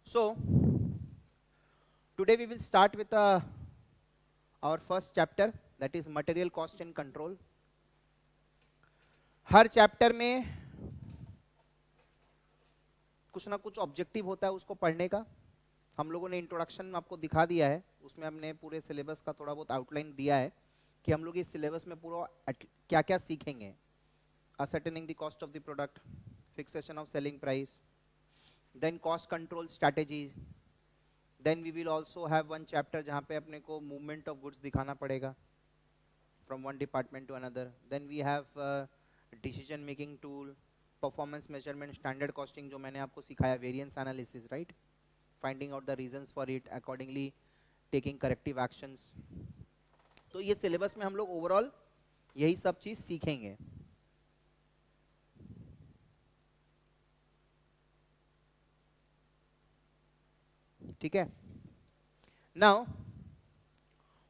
So today we will start with our first chapter, that is material cost and control. Her chapter में कुछ ना कुछ objective होता है उसको पढ़ने का. हम लोगों ने इंट्रोडक्शन में आपको दिखा दिया है, उसमें हमने पूरे सिलेबस का थोड़ा बहुत आउटलाइन दिया है कि हम लोग इस सिलेबस में पूरा क्या क्या सीखेंगे. Ascertaining the cost of the product, fixation of selling price, then cost control strategies, then we will also have one chapter जहां पे अपने को मूवमेंट ऑफ गुड्स दिखाना पड़ेगा from one department to another. Then we have decision making tool, performance measurement, standard costing जो मैंने आपको सिखाया, variance analysis, right, finding out the reasons for it, accordingly taking corrective actions. तो ये syllabus में हम लोग ओवरऑल यही सब चीज सीखेंगे. ठीक है. नाउ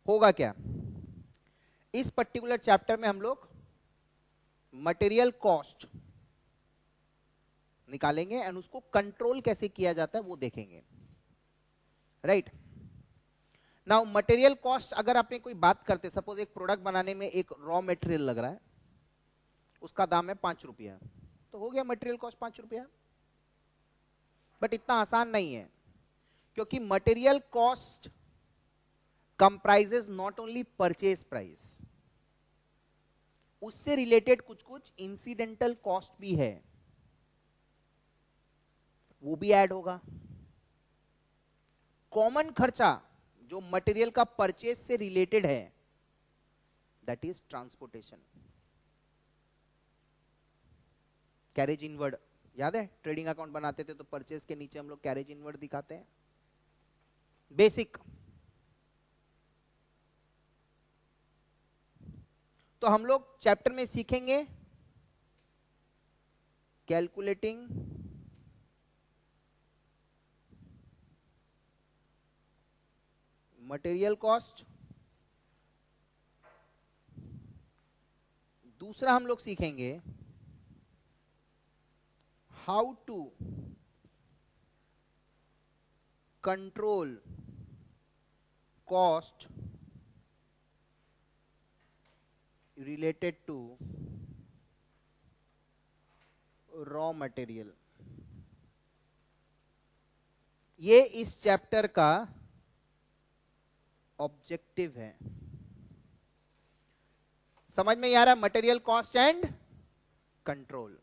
होगा क्या, इस पर्टिकुलर चैप्टर में हम लोग मटेरियल कॉस्ट निकालेंगे एंड उसको कंट्रोल कैसे किया जाता है वो देखेंगे. राइट. नाउ मटेरियल कॉस्ट, अगर आपने कोई बात करते, सपोज एक प्रोडक्ट बनाने में एक रॉ मटेरियल लग रहा है, उसका दाम है 5 रुपया, तो हो गया मटेरियल कॉस्ट 5 रुपया. बट इतना आसान नहीं है, क्योंकि material cost comprises not only purchase price, उससे रिलेटेड कुछ कुछ इंसिडेंटल कॉस्ट भी है, वो भी ऐड होगा. कॉमन खर्चा जो मटेरियल का परचेज से रिलेटेड है, that is transportation. Carriage inward याद है, ट्रेडिंग अकाउंट बनाते थे तो परचेज के नीचे हम लोग कैरेज इनवर्ड दिखाते हैं. बेसिक. तो हम लोग चैप्टर में सीखेंगे कैलकुलेटिंग मटेरियल कॉस्ट. दूसरा हम लोग सीखेंगे how to control cost related to raw material. ये इस चैप्टर का ऑब्जेक्टिव है. समझ में आ रहा है, material cost and control.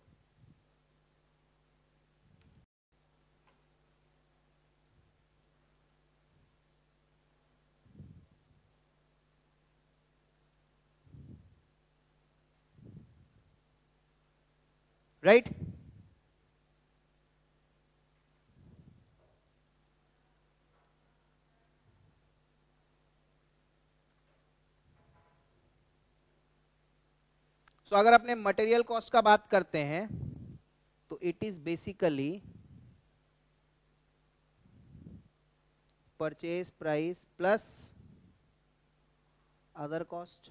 Right. So अगर अपने मटेरियल कॉस्ट का बात करते हैं तो it is basically purchase price plus other cost.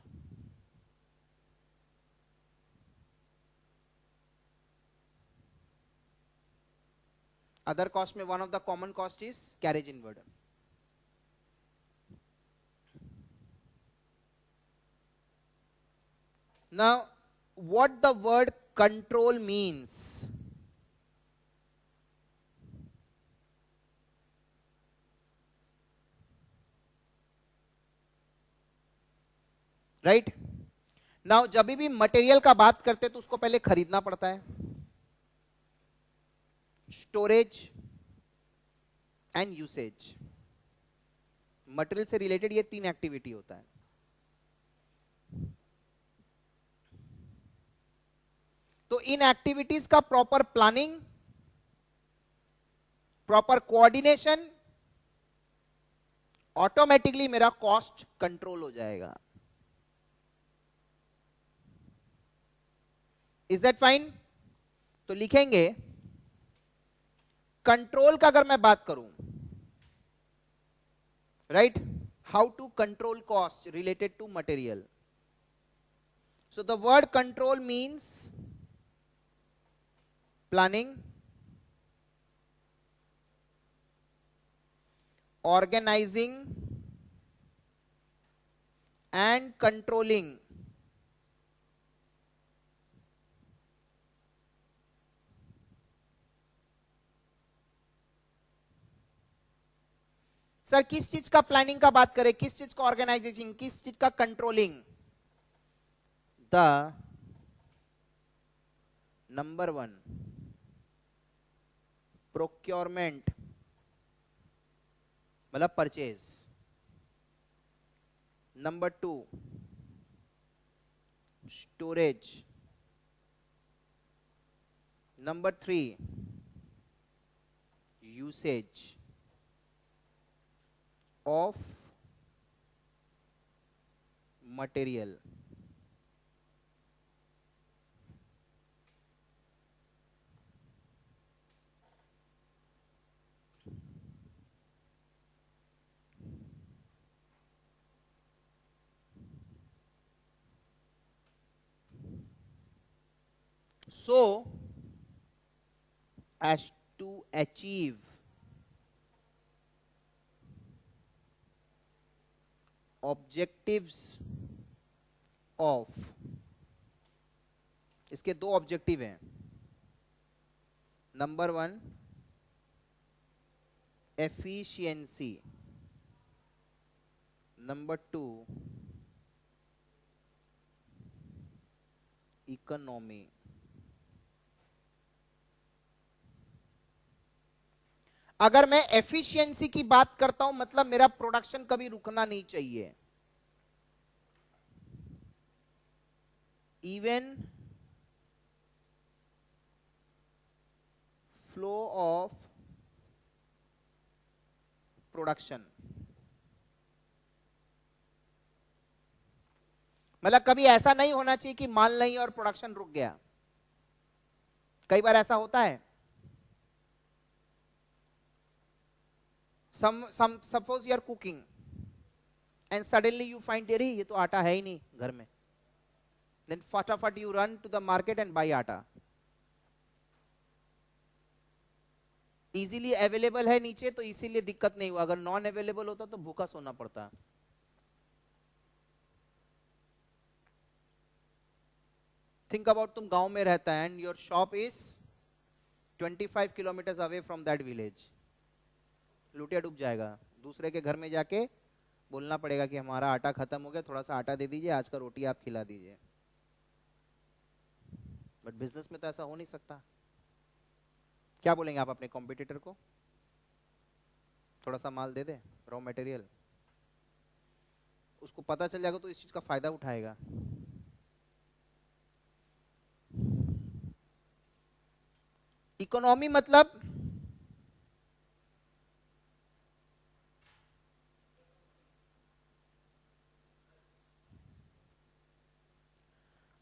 Other cost में one of the common cost is carriage inward. Now what the word control means. Right. Now जब भी मटेरियल का बात करते तो उसको पहले खरीदना पड़ता है, स्टोरेज एंड यूसेज. मटेरियल से रिलेटेड ये 3 एक्टिविटी होता है. तो इन एक्टिविटीज का proper planning, proper coordination, automatically मेरा कॉस्ट कंट्रोल हो जाएगा. Is that fine? तो लिखेंगे कंट्रोल का, अगर मैं बात करूं, right, how to control cost related to material. So the word control means planning, organising and controlling sir किस चीज का प्लानिंग का बात करें, किस चीज का ऑर्गेनाइजेशन, किस चीज का कंट्रोलिंग? द नंबर 1 प्रोक्योरमेंट मतलब purchase, number 2 storage, number 3 usage of material. So as to achieve objectives of, इसके दो ऑब्जेक्टिव हैं, नंबर 1 एफिशिएंसी, नंबर 2 इकोनॉमी। अगर मैं एफिशिएंसी की बात करता हूं मतलब मेरा प्रोडक्शन कभी रुकना नहीं चाहिए, इवन फ्लो ऑफ प्रोडक्शन, मतलब कभी ऐसा नहीं होना चाहिए कि माल नहीं और प्रोडक्शन रुक गया। कई बार ऐसा होता है, suppose you are cooking and suddenly you find अरे ये तो आटा है ही नहीं घर में, देन फटाफट you run to the market and buy atta. Easily available है नीचे तो इसीलिए दिक्कत नहीं हुआ, अगर नॉन अवेलेबल होता तो भूखा सोना पड़ता। थिंक अबाउट, तुम गांव में रहता है and your shop is 25 kilometre away from that village, लुटिया डूब जाएगा। दूसरे के घर में जाके बोलना पड़ेगा कि हमारा आटा खत्म हो गया, थोड़ा सा आटा दे दीजिए, आज का रोटी आप खिला दीजिए। बट बिजनेस में तो ऐसा हो नहीं सकता। क्या बोलेंगे आप अपने कॉम्पिटिटर को? थोड़ा सा माल दे दे, रॉ मटेरियल, उसको पता चल जाएगा तो इस चीज का फायदा उठाएगा। इकोनॉमी मतलब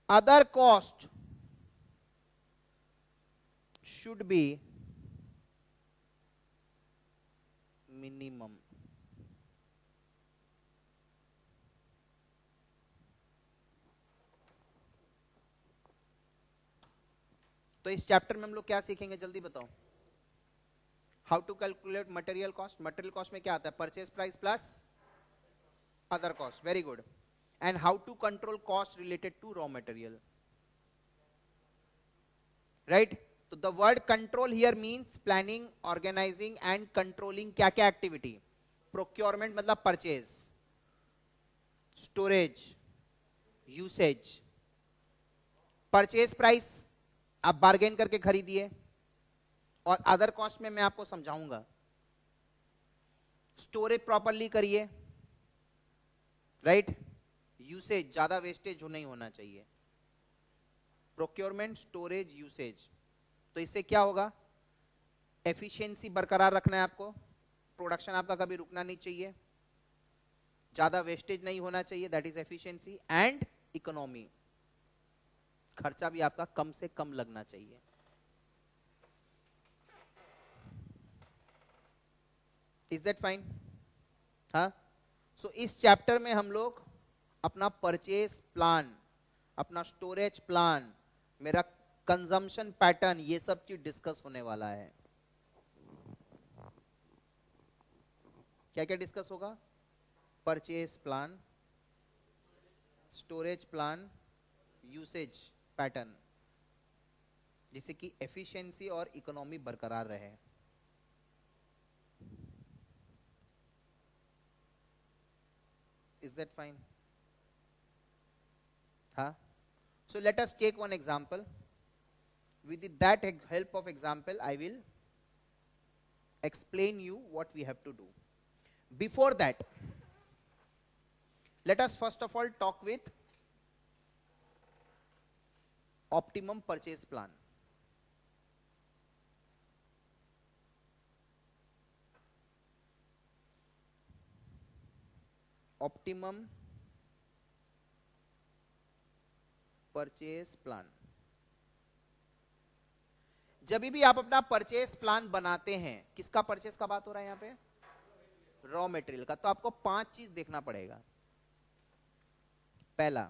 other cost should be minimum। तो इस चैप्टर में हम लोग क्या सीखेंगे जल्दी बताओ? How to calculate material cost. Material cost में क्या आता है? Purchase price plus other cost, very good. And how to control cost related to raw material, right? तो the word control here means planning, organising and controlling क्या क्या activity. Procurement मतलब purchase, storage, usage, purchase price आप bargain करके खरीदिए, और other cost में मैं आपको समझाऊंगा। स्टोरेज प्रॉपरली करिए, राइट? यूसेज, ज्यादा वेस्टेज नहीं होना चाहिए। प्रोक्योरमेंट, स्टोरेज, यूसेज, तो इससे क्या होगा? एफिशिएंसी बरकरार रखना है आपको, प्रोडक्शन आपका कभी रुकना नहीं चाहिए, ज्यादा वेस्टेज नहीं होना चाहिए, that is efficiency. And economy, खर्चा भी आपका कम से कम लगना चाहिए। Is that fine? हाँ। सो इस चैप्टर में हम लोग अपना परचेज प्लान, अपना स्टोरेज प्लान, मेरा कंजम्पशन पैटर्न, ये सब चीज डिस्कस होने वाला है। क्या क्या डिस्कस होगा? Purchase plan, storage plan, usage pattern, जिससे कि एफिशिएंसी और इकोनॉमी बरकरार रहे। Is that fine? हाँ, so let us take one example. With that help of example I will explain you what we have to do. Before that, let us first of all talk with optimum purchase plan. Optimum purchase plan. जब भी आप अपना purchase plan बनाते हैं, किसका purchase का बात हो रहा है यहाँ पे? रॉ मटेरियल का। तो आपको 5 चीज देखना पड़ेगा। पहला,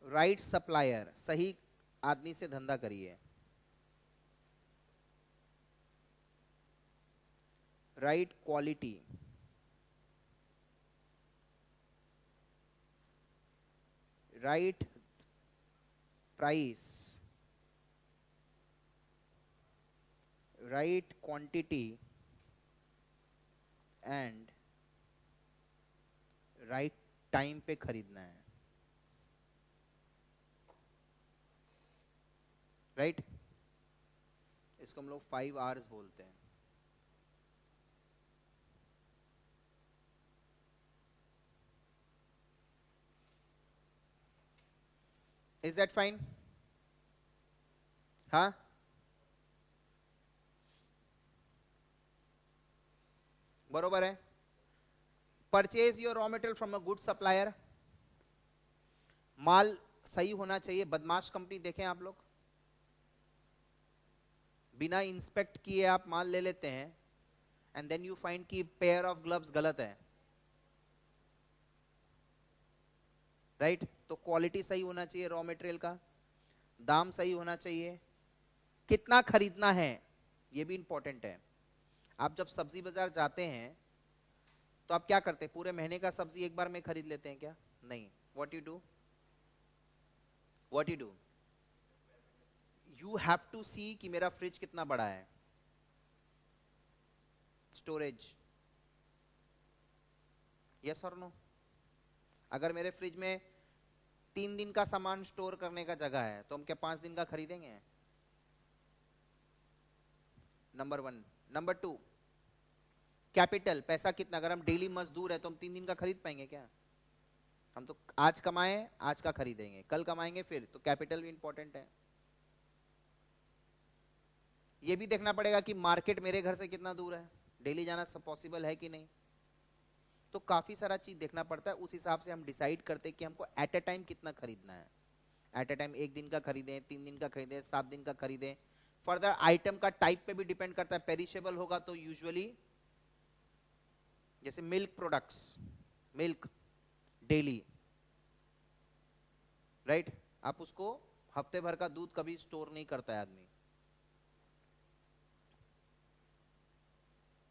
राइट सप्लायर, सही आदमी से धंधा करिए। Right quality, right price, right quantity and right time पे खरीदना है। राइट, इसको हम लोग 5 आवर्स बोलते हैं। Is that fine? हाँ, बरोबर है। Purchase your raw material from a good supplier. माल सही होना चाहिए। बदमाश कंपनी देखें आप लोग, बिना इंस्पेक्ट किए आप माल ले लेते हैं एंड देन यू फाइंड कि पेयर ऑफ ग्लव्स गलत है। राइट, तो क्वालिटी सही होना चाहिए रॉ मटेरियल का, दाम सही होना चाहिए, कितना खरीदना है ये भी इंपॉर्टेंट है। आप जब सब्जी बाजार जाते हैं तो आप क्या करते हैं? पूरे महीने का सब्जी एक बार में खरीद लेते हैं क्या? नहीं। What you do? You have to see कि मेरा फ्रिज कितना बड़ा है, स्टोरेज। यस और नो? अगर मेरे फ्रिज में 3 दिन का सामान स्टोर करने का जगह है तो हम क्या 5 दिन का खरीदेंगे? नंबर 1। नंबर 2, कैपिटल, पैसा कितना? अगर हम डेली मजदूर है तो हम 3 दिन का खरीद पाएंगे क्या? हम तो आज कमाए आज का खरीदेंगे, कल कमाएंगे फिर। तो कैपिटल भी इंपॉर्टेंट है। ये भी देखना पड़ेगा कि मार्केट मेरे घर से कितना दूर है, डेली जाना सब पॉसिबल है कि नहीं। तो काफी सारा चीज देखना पड़ता है। उस हिसाब से हम डिसाइड करते हैं कि हमको एट ए टाइम कितना खरीदना है। एट ए टाइम 1 दिन का खरीदें, 3 दिन का खरीदें, 7 दिन का खरीदें। फर्दर आइटम का टाइप पे भी डिपेंड करता है। पेरिशेबल होगा तो यूजुअली जैसे milk products, milk daily, right, आप उसको हफ्ते भर का दूध कभी स्टोर नहीं करता है आदमी।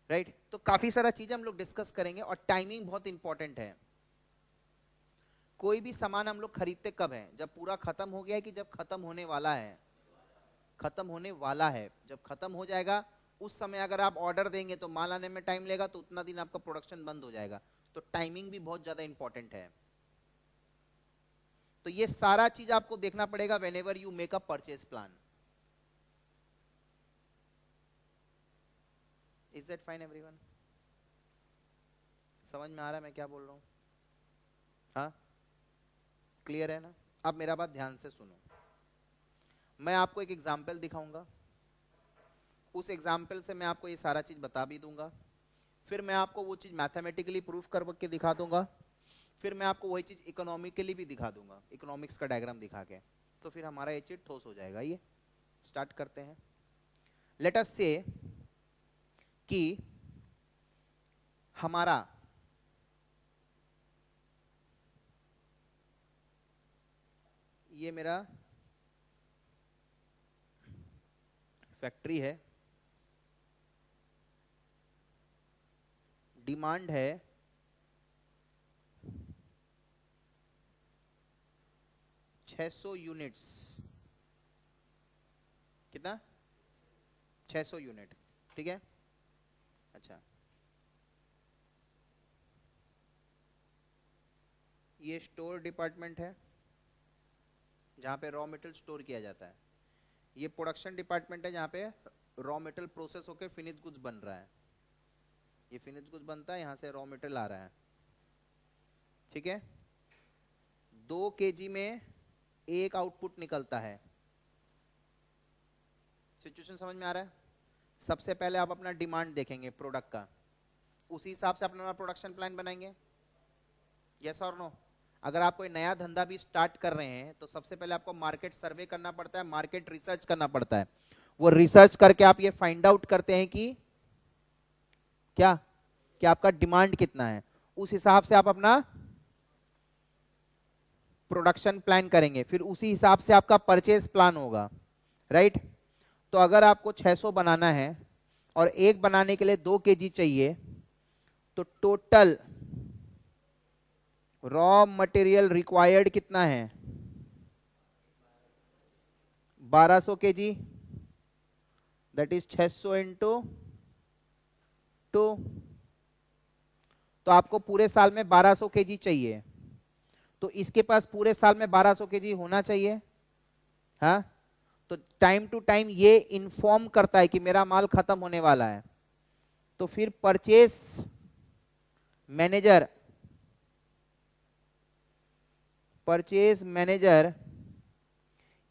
राइट, तो काफी सारा चीजें हम लोग डिस्कस करेंगे। और टाइमिंग बहुत इंपॉर्टेंट है। कोई भी सामान हम लोग खरीदते कब है? जब पूरा खत्म हो गया है कि जब खत्म होने वाला है? खत्म होने वाला है। जब खत्म हो जाएगा उस समय अगर आप ऑर्डर देंगे तो माल आने में टाइम लेगा, तो उतना दिन आपका प्रोडक्शन बंद हो जाएगा। तो टाइमिंग भी बहुत ज्यादा इंपॉर्टेंट है। तो ये सारा चीज आपको देखना पड़ेगा whenever you make a purchase plan. Is that fine everyone? समझ में आ रहा है मैं क्या बोल रहा हूं? हाँ, क्लियर है ना? अब मेरा बात ध्यान से सुनो। मैं आपको एक एग्जाम्पल दिखाऊंगा, उस एग्जाम्पल से मैं आपको ये सारा चीज बता भी दूंगा। फिर मैं आपको वो चीज मैथमेटिकली प्रूफ करके दिखा दूंगा। फिर मैं आपको वही चीज इकोनॉमिकली भी दिखा दूंगा, इकोनॉमिक्स का डायग्राम दिखा के। तो फिर हमारा ये चीज ठोस हो जाएगा। ये स्टार्ट करते हैं। लेट अस से कि हमारा ये मेरा फैक्ट्री है, डिमांड है 600 यूनिट्स, कितना 600 यूनिट, ठीक है। अच्छा, ये स्टोर डिपार्टमेंट है जहां पे रॉ मटेरियल स्टोर किया जाता है। ये प्रोडक्शन डिपार्टमेंट है जहां पे रॉ मटेरियल प्रोसेस होकर फिनिश गुड्स बन रहा है। ये फिनिश गुड्स बनता है, यहां से रॉ मटेरियल आ रहा है, ठीक है। 2 kg में एक आउटपुट निकलता है। सिचुएशन समझ में आ रहा है? सबसे पहले आप अपना डिमांड देखेंगे प्रोडक्ट का, उसी हिसाब से अपना प्रोडक्शन प्लान बनाएंगे। यस और नो? अगर आप कोई नया धंधा भी स्टार्ट कर रहे हैं तो सबसे पहले आपको मार्केट सर्वे करना पड़ता है, मार्केट रिसर्च करना पड़ता है। वो रिसर्च करके आप ये फाइंड आउट करते हैं कि क्या कि आपका डिमांड कितना है, उस हिसाब से आप अपना प्रोडक्शन प्लान करेंगे, फिर उसी हिसाब से आपका परचेज प्लान होगा, राइट। तो अगर आपको 600 बनाना है और एक बनाने के लिए 2 kg चाहिए, तो टोटल रॉ मटेरियल रिक्वायर्ड कितना है? 1200 kg, दैट इज 600 इंटू 2। तो आपको पूरे साल में 1200 kg चाहिए, तो इसके पास पूरे साल में 1200 kg होना चाहिए। हाँ, तो टाइम टू टाइम ये इन्फॉर्म करता है कि मेरा माल खत्म होने वाला है। तो फिर परचेस मैनेजर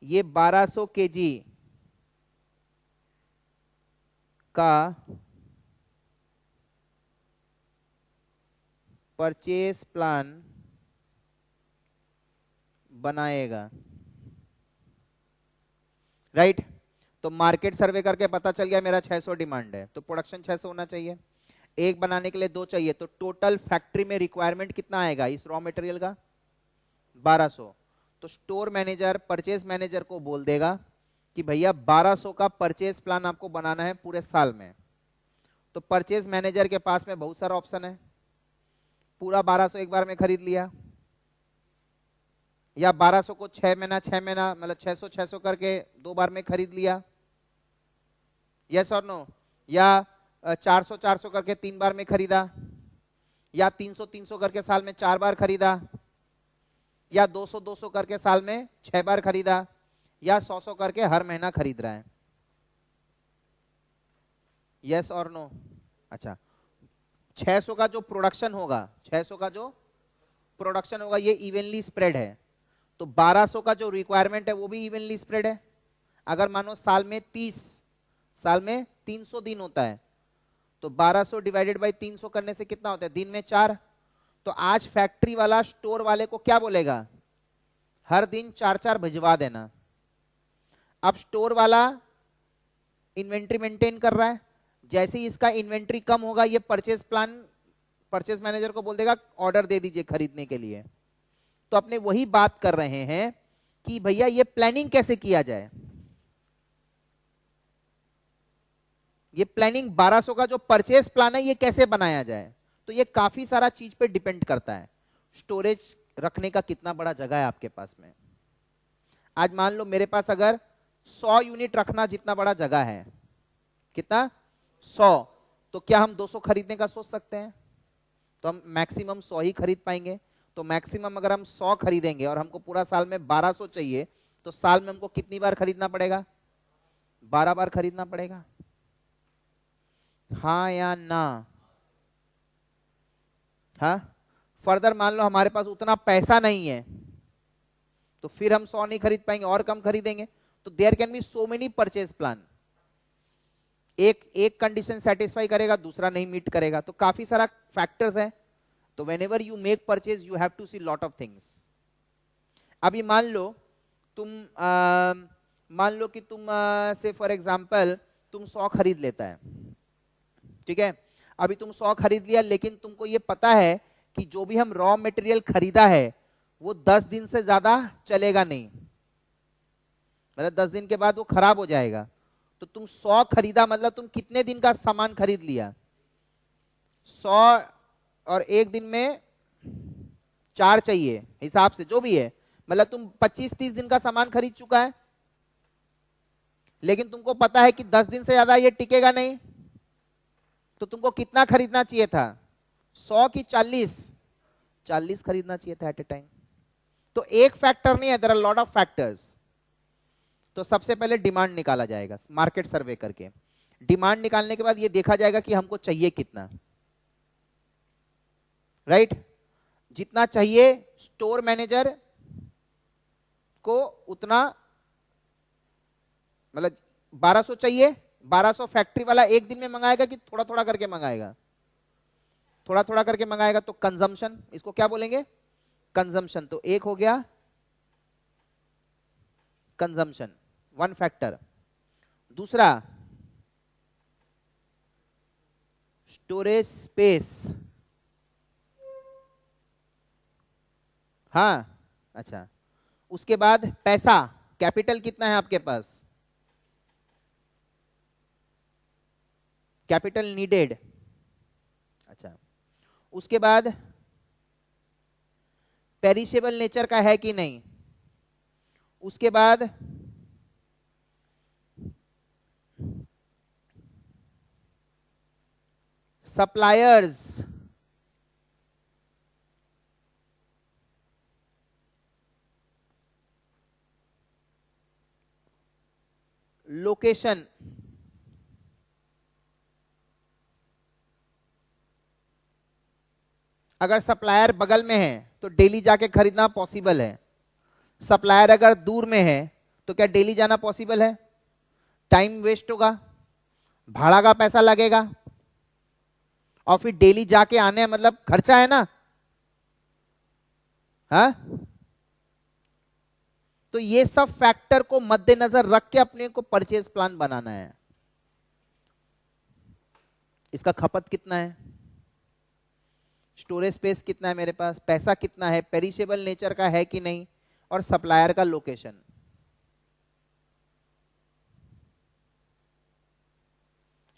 ये 1200 kg का परचेस प्लान बनाएगा, राइट। तो मार्केट सर्वे करके पता चल गया मेरा 600 डिमांड है, तो प्रोडक्शन 600 होना चाहिए। एक बनाने के लिए 2 चाहिए, तो टोटल फैक्ट्री में रिक्वायरमेंट कितना आएगा इस रॉ मटेरियल का? 1200। तो स्टोर मैनेजर परचेज मैनेजर को बोल देगा कि भैया 1200 का परचेज प्लान आपको बनाना है पूरे साल में। तो परचेज मैनेजर के पास में बहुत सारा ऑप्शन है, पूरा 1200 एक बार में खरीद लिया, या 1200 को 6 महीना मतलब 600 करके 2 बार में खरीद लिया, यस और नो? या 400 करके 3 बार में खरीदा, या 300 करके साल में 4 बार खरीदा, या 200 करके साल में 6 बार खरीदा, या 100 करके हर महीना खरीद रहा है, यस और नो? अच्छा, 600 का जो प्रोडक्शन होगा, 600 का जो प्रोडक्शन होगा ये इवनली स्प्रेड है। तो 1200 का जो रिक्वायरमेंट है वो भी इवनली स्प्रेड है। अगर मानो साल में 300 दिन होता है, तो 1200 डिवाइडेड बाई 300 करने से कितना होता है? दिन में 4। तो आज फैक्ट्री वाला स्टोर वाले को क्या बोलेगा? हर दिन 4 भिजवा देना। अब स्टोर वाला इन्वेंट्री मेंटेन कर रहा है, जैसे ही इसका इन्वेंट्री कम होगा ये परचेज मैनेजर को बोल देगा ऑर्डर दे दीजिए खरीदने के लिए। तो अपने वही बात कर रहे हैं कि भैया ये प्लानिंग कैसे किया जाए। ये प्लानिंग 1200 का जो परचेज प्लान है ये कैसे बनाया जाए, तो ये काफी सारा चीज पे डिपेंड करता है। स्टोरेज रखने का कितना बड़ा जगह है आपके पास में। आज मान लो मेरे पास अगर 100 यूनिट रखना जितना बड़ा जगह है, कितना? 100। तो क्या हम 200 खरीदने का सोच सकते हैं? तो हम मैक्सिमम 100 ही खरीद पाएंगे। तो मैक्सिमम अगर हम 100 खरीदेंगे और हमको पूरा साल में 1200 चाहिए, तो साल में हमको कितनी बार खरीदना पड़ेगा? 12 बार खरीदना पड़ेगा। हाँ या ना? हाँ। फर्दर मान लो हमारे पास उतना पैसा नहीं है, तो फिर हम 100 नहीं खरीद पाएंगे और कम खरीदेंगे। तो there can be so many purchase plan. एक कंडीशन सेटिस्फाई करेगा, दूसरा नहीं मीट करेगा, तो काफी सारा फैक्टर्स है। तो whenever you make purchase you have to see lot of things। अभी मान लो कि तुम से फॉर एग्जांपल तुम 100 खरीद लेता है, ठीक है। अभी तुम 100 खरीद लिया, लेकिन तुमको ये पता है कि जो भी हम रॉ मटेरियल खरीदा है वो 10 दिन से ज्यादा चलेगा नहीं, मतलब 10 दिन के बाद वो खराब हो जाएगा। तो तुम 100 खरीदा, मतलब तुम कितने दिन का सामान खरीद लिया? 100 और एक दिन में 4 चाहिए, हिसाब से जो भी है, मतलब तुम 25-30 दिन का सामान खरीद चुका है, लेकिन तुमको पता है कि 10 दिन से ज्यादा ये टिकेगा नहीं, तो तुमको कितना खरीदना चाहिए था? 100 की 40 खरीदना चाहिए था एट ए टाइम। तो एक फैक्टर नहीं है, there are lot of factors. तो सबसे पहले डिमांड निकाला जाएगा मार्केट सर्वे करके। डिमांड निकालने के बाद ये देखा जाएगा कि हमको चाहिए कितना, राइट? जितना चाहिए स्टोर मैनेजर को उतना, मतलब 1200 चाहिए, 1200 फैक्ट्री वाला एक दिन में मंगाएगा कि थोड़ा थोड़ा करके मंगाएगा? थोड़ा थोड़ा करके मंगाएगा। तो कंजम्पशन, इसको क्या बोलेंगे? कंजम्पशन। तो एक हो गया कंजम्पशन, वन फैक्टर। दूसरा स्टोरेज स्पेस। हाँ, अच्छा। उसके बाद पैसा, कैपिटल कितना है आपके पास? Capital needed. अच्छा। उसके बाद पेरिशेबल नेचर का है कि नहीं। उसके बाद सप्लायर्स, लोकेशन, अगर सप्लायर बगल में है तो डेली जाके खरीदना पॉसिबल है। सप्लायर अगर दूर में है तो क्या डेली जाना पॉसिबल है? टाइम वेस्ट होगा, भाड़ा का पैसा लगेगा, और फिर डेली जाके आने मतलब खर्चा है ना। हाँ, तो ये सब फैक्टर को मद्देनजर रख के अपने को परचेज प्लान बनाना है। इसका खपत कितना है, स्टोरेज स्पेस कितना है मेरे पास, पैसा कितना है, पेरिशेबल नेचर का है कि नहीं, और सप्लायर का location.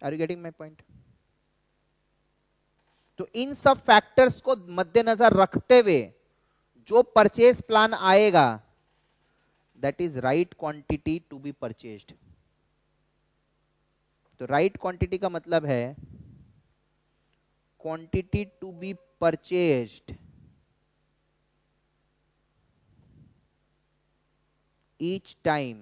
Are you getting my point? तो इन सब फैक्टर्स को मद्देनजर रखते हुए जो परचेज प्लान आएगा, that is right quantity to be purchased. तो राइट क्वांटिटी का मतलब है quantity to be purchased each time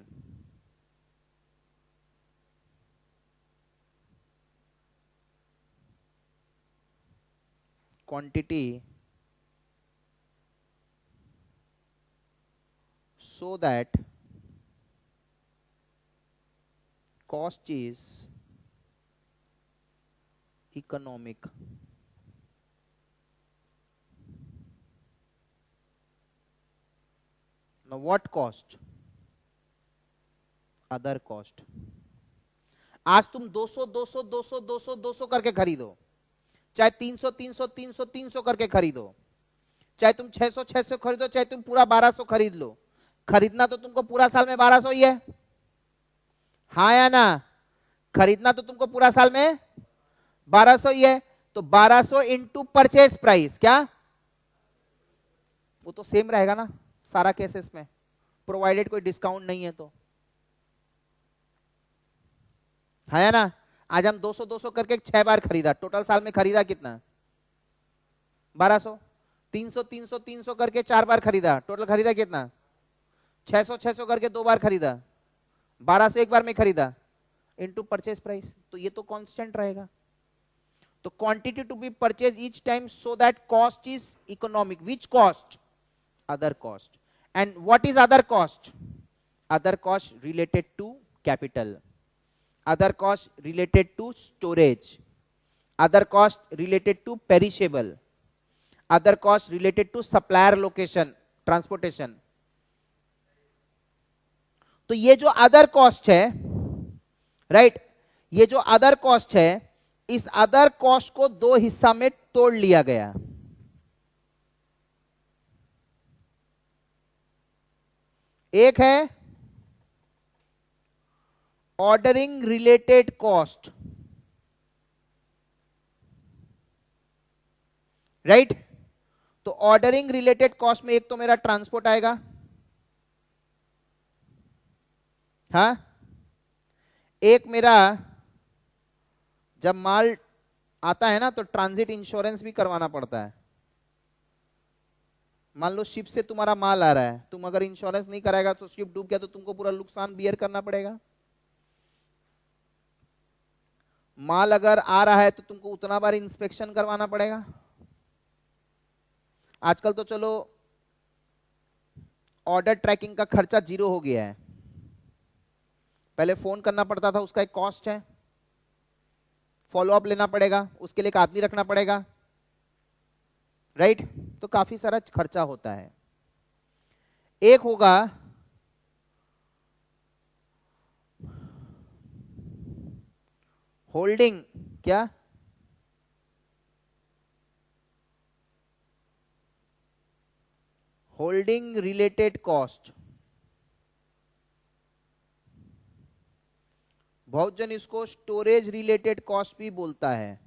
quantity so that cost is economic. Now what cost? Other cost. आज तुम 200 200 200 200 200 करके खरीदो, चाहे 300 300 300 300 करके खरीदो, चाहे तुम 600 600 खरीदो, चाहे तुम पूरा 1200 खरीद लो, खरीदना तो तुमको पूरा साल में 1200 ही है। हाँ या ना? खरीदना तो तुमको पूरा साल में 1200 ही है। तो 1200 इंटू परचेज प्राइस, क्या वो तो सेम रहेगा ना सारा केसेस में, प्रोवाइडेड कोई डिस्काउंट नहीं है तो। है ना? आज हम 200 200 करके 6 बार खरीदा, टोटल साल में खरीदा कितना? 1200। 300 300 300 करके 4 बार खरीदा, टोटल खरीदा कितना? 600 600 करके 2 बार खरीदा, 1200 एक बार में खरीदा, इनटू परचेज प्राइस। तो ये तो कांस्टेंट रहेगा। तो quantity to be purchase each time so that cost is economic. Which cost? Other cost. And what is other cost? Other cost related to capital, other cost related to storage, other cost related to perishable, other cost related to supplier location, transportation. तो ये जो other cost है, right, ये जो other cost है, इस other cost को दो हिस्सा में तोड़ लिया गया। एक है ऑर्डरिंग रिलेटेड कॉस्ट, राइट। तो ऑर्डरिंग रिलेटेड कॉस्ट में एक तो मेरा ट्रांसपोर्ट आएगा, हाँ, एक मेरा जब माल आता है ना तो ट्रांजिट इंश्योरेंस भी करवाना पड़ता है। मान लो शिप से तुम्हारा माल आ रहा है, तुम अगर इंश्योरेंस नहीं कराएगा तो शिप डूब गया तो तुमको पूरा नुकसान बियर करना पड़ेगा। माल अगर आ रहा है तो तुमको उतना बार इंस्पेक्शन करवाना पड़ेगा। आजकल तो चलो ऑर्डर ट्रैकिंग का खर्चा 0 हो गया है, पहले फोन करना पड़ता था, उसका एक कॉस्ट है, फॉलो अप लेना पड़ेगा, उसके लिए एक आदमी रखना पड़ेगा, राइट। तो काफी सारा खर्चा होता है। एक होगा होल्डिंग, क्या, होल्डिंग रिलेटेड कॉस्ट, बहुत जन इसको स्टोरेज रिलेटेड कॉस्ट भी बोलता है,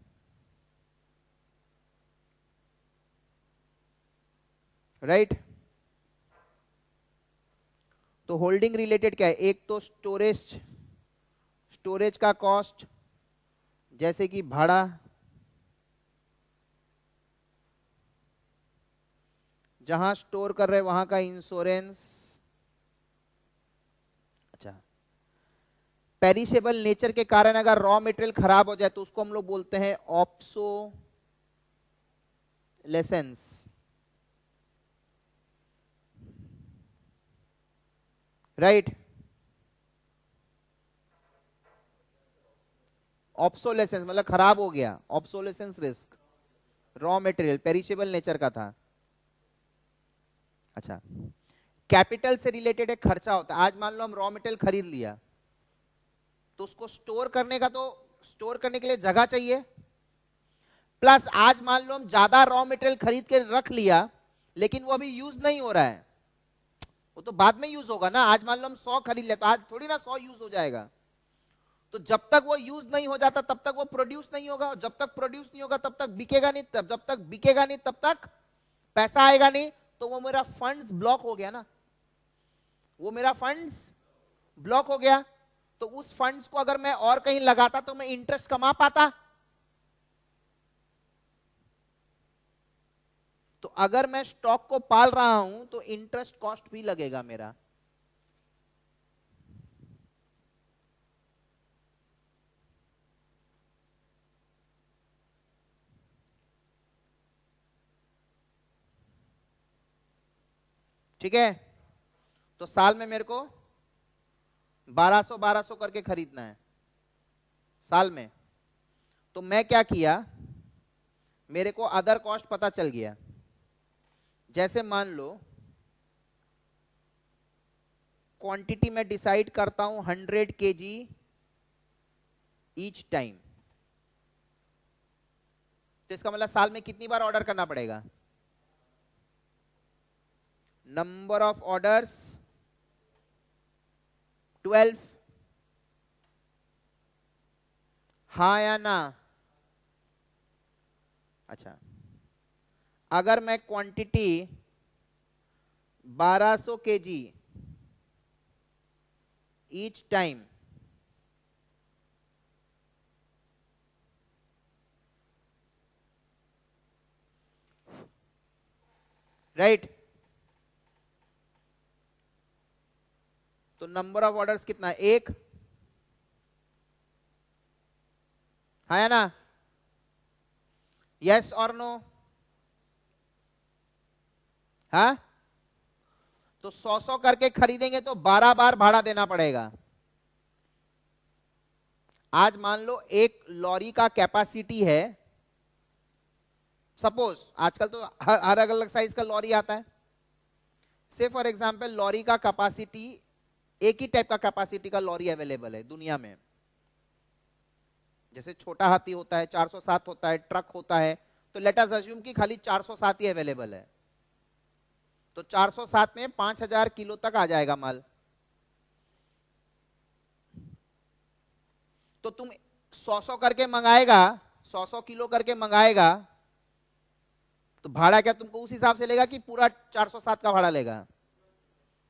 राइट। तो होल्डिंग रिलेटेड क्या है, एक तो स्टोरेज, स्टोरेज का कॉस्ट जैसे कि भाड़ा, जहां स्टोर कर रहे वहां का इंश्योरेंस। अच्छा, पेरिशेबल नेचर के कारण अगर रॉ मटेरियल खराब हो जाए तो उसको हम लोग बोलते हैं ऑब्सोलेसेंस, राइट। ऑब्सोलेसेंस मतलब खराब हो गया, obsolescence risk, raw material perishable nature का था। अच्छा, कैपिटल से रिलेटेड एक खर्चा होता है। आज मान लो हम रॉ मटेरियल खरीद लिया तो उसको स्टोर करने का, तो स्टोर करने के लिए जगह चाहिए, प्लस आज मान लो हम ज्यादा रॉ मटेरियल खरीद के रख लिया लेकिन वो अभी यूज नहीं हो रहा है, वो तो बाद में यूज होगा ना। आज मान लो हम 100 खरीद ले तो आज थोड़ी ना 100 यूज हो जाएगा, तो जब तक वो यूज नहीं हो जाता तब तक वो प्रोड्यूस नहीं होगा, जब तक प्रोड्यूस नहीं होगा तब तक बिकेगा नहीं, तब जब तक बिकेगा नहीं तब तक पैसा आएगा नहीं, तो वो मेरा फंड्स ब्लॉक हो गया ना, वो मेरा फंड्स ब्लॉक हो गया। तो उस फंड्स को अगर मैं और कहीं लगाता तो मैं इंटरेस्ट कमा पाता। तो अगर मैं स्टॉक को पाल रहा हूं तो इंटरेस्ट कॉस्ट भी लगेगा मेरा। ठीक है, तो साल में मेरे को 1200 करके खरीदना है साल में। तो मैं क्या किया, मेरे को अदर कॉस्ट पता चल गया, जैसे मान लो क्वांटिटी में डिसाइड करता हूं 100 kg ईच टाइम, तो इसका मतलब साल में कितनी बार ऑर्डर करना पड़ेगा, नंबर ऑफ ऑर्डर्स 12, हाँ या ना। अच्छा, अगर मैं quantity 1200 kg each time, right, तो नंबर ऑफ ऑर्डर्स कितना है, एक, हाँ या ना, यस और नो, हाँ। तो 100 करके खरीदेंगे तो 12 बार भाड़ा देना पड़ेगा। आज मान लो एक लॉरी का कैपेसिटी है, सपोज आजकल तो हर अलग अलग साइज का लॉरी आता है, से फॉर एग्जांपल लॉरी का कैपेसिटी, एक ही टाइप का कैपेसिटी का लॉरी अवेलेबल है दुनिया में, जैसे छोटा हाथी होता है 407 होता है, ट्रक होता है, तो लेट अस अज्यूम कि खाली 407 ही अवेलेबल है, तो 407 में 5000 किलो तक आ जाएगा माल। तो तुम 100 करके मंगाएगा, 100 किलो करके मंगाएगा, तो भाड़ा क्या तुमको उस हिसाब से लेगा कि पूरा 407 का भाड़ा लेगा?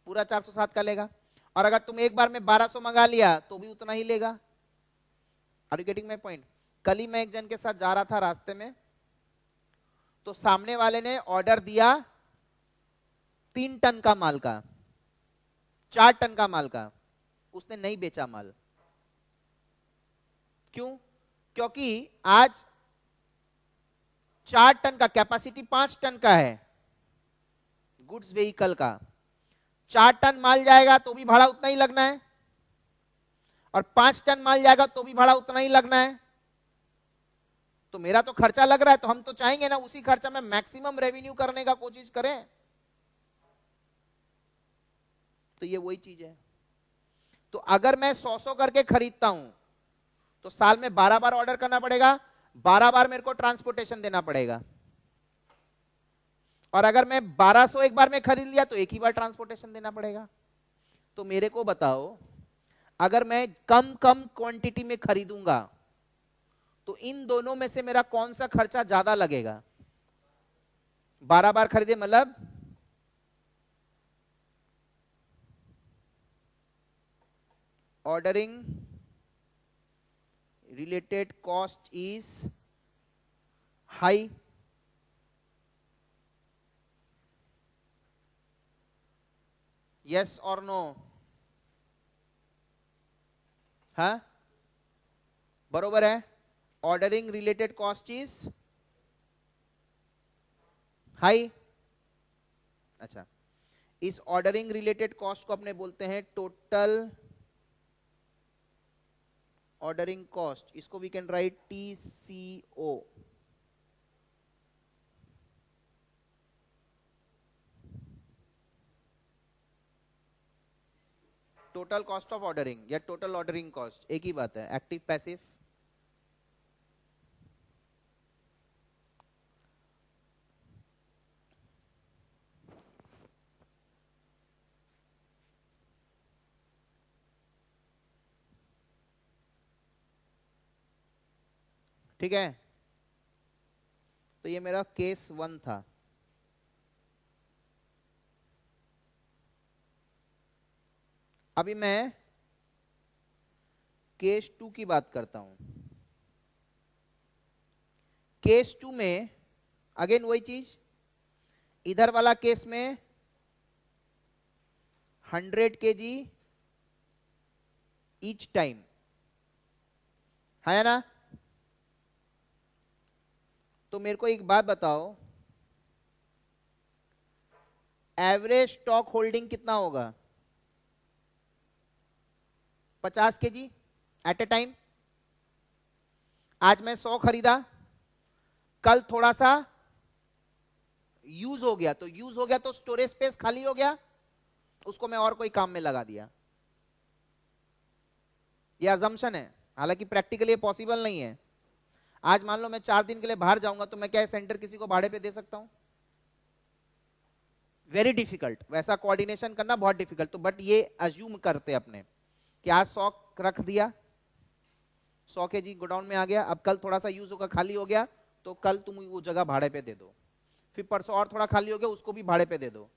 पूरा 407 का लेगा। और अगर तुम एक बार में 1200 मंगा लिया तो भी उतना ही लेगा। Are you getting my point? कल ही मैं एक जन के साथ जा रहा था रास्ते में, तो सामने वाले ने ऑर्डर दिया 3 टन का माल का, 4 टन का माल का, उसने नहीं बेचा माल। क्यों? क्योंकि आज 4 टन का कैपेसिटी 5 टन का है गुड्स व्हीकल का, 4 टन माल जाएगा तो भी भाड़ा उतना ही लगना है, और 5 टन माल जाएगा तो भी भाड़ा उतना ही लगना है। तो मेरा तो खर्चा लग रहा है, तो हम तो चाहेंगे ना उसी खर्चा में मैक्सिमम रेवेन्यू करने का कोशिश करें। तो ये वही चीज है। तो अगर मैं 100 करके खरीदता हूं तो साल में 12 बार ऑर्डर करना पड़ेगा, 12 बार मेरे को ट्रांसपोर्टेशन देना पड़ेगा। और अगर मैं 1200 एक बार में खरीद लिया तो एक ही बार ट्रांसपोर्टेशन देना पड़ेगा। तो मेरे को बताओ, अगर मैं कम कम क्वांटिटी में खरीदूंगा तो इन दोनों में से मेरा कौन सा खर्चा ज्यादा लगेगा? 12 बार खरीदे मतलब ordering related cost is high. Yes or no? हाँ, बरोबर है। Ordering related cost is high. अच्छा, इस ऑर्डरिंग रिलेटेड कॉस्ट को अपने बोलते हैं टोटल ऑर्डरिंग कॉस्ट। इसको we can write TCO। Total cost of ordering या टोटल ऑर्डरिंग कॉस्ट एक ही बात है। एक्टिव पैसिव, ठीक है। तो ये मेरा केस 1 था। अभी मैं केस 2 की बात करता हूं। केस 2 में अगेन वही चीज, इधर वाला केस में 100 kg ईच टाइम है ना। तो मेरे को एक बात बताओ, एवरेज स्टॉक होल्डिंग कितना होगा? 50 kg एट ए टाइम। आज मैं 100 खरीदा, कल थोड़ा सा यूज हो गया, तो यूज हो गया तो स्टोरेज स्पेस खाली हो गया, उसको मैं और कोई काम में लगा दिया। ये अजम्पशन है, हालांकि प्रैक्टिकली ये पॉसिबल नहीं है। आज मान लो मैं 4 दिन के लिए बाहर जाऊंगा तो मैं क्या सेंटर किसी को भाड़े पे दे सकता हूं? वेरी डिफिकल्ट, वैसा कोऑर्डिनेशन करना बहुत डिफिकल्ट। तो बट ये अज्यूम करते अपने कि आज 100 रख दिया, 100 kg गोडाउन में आ गया, अब कल थोड़ा सा यूज होगा, खाली हो गया, तो कल तुम वो जगह भाड़े पे दे दो, फिर परसों और थोड़ा खाली हो गया, उसको भी भाड़े पे दे दो।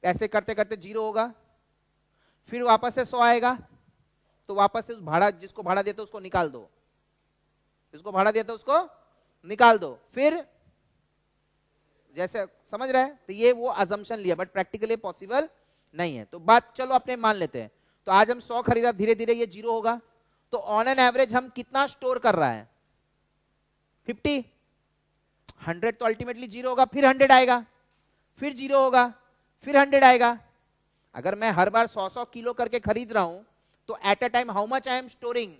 ऐसे करते करते 0 होगा, फिर वापस से 100 आएगा, तो वापस से उस भाड़ा, जिसको भाड़ा देते उसको निकाल दो, जिसको भाड़ा देते उसको निकाल दो, फिर जैसे समझ रहे हैं। तो ये वो अजम्पशन लिया, बट प्रैक्टिकली पॉसिबल नहीं है। तो बात चलो अपने मान लेते हैं, तो आज हम 100 खरीदा, धीरे धीरे ये 0 होगा, तो ऑन एन एवरेज हम कितना स्टोर कर रहा है? 50। 100 तो अल्टीमेटली 0 होगा, फिर 100 आएगा, फिर 0 होगा, फिर 100 आएगा। अगर मैं हर बार 100 किलो करके खरीद रहा हूं तो at a time how much I am storing?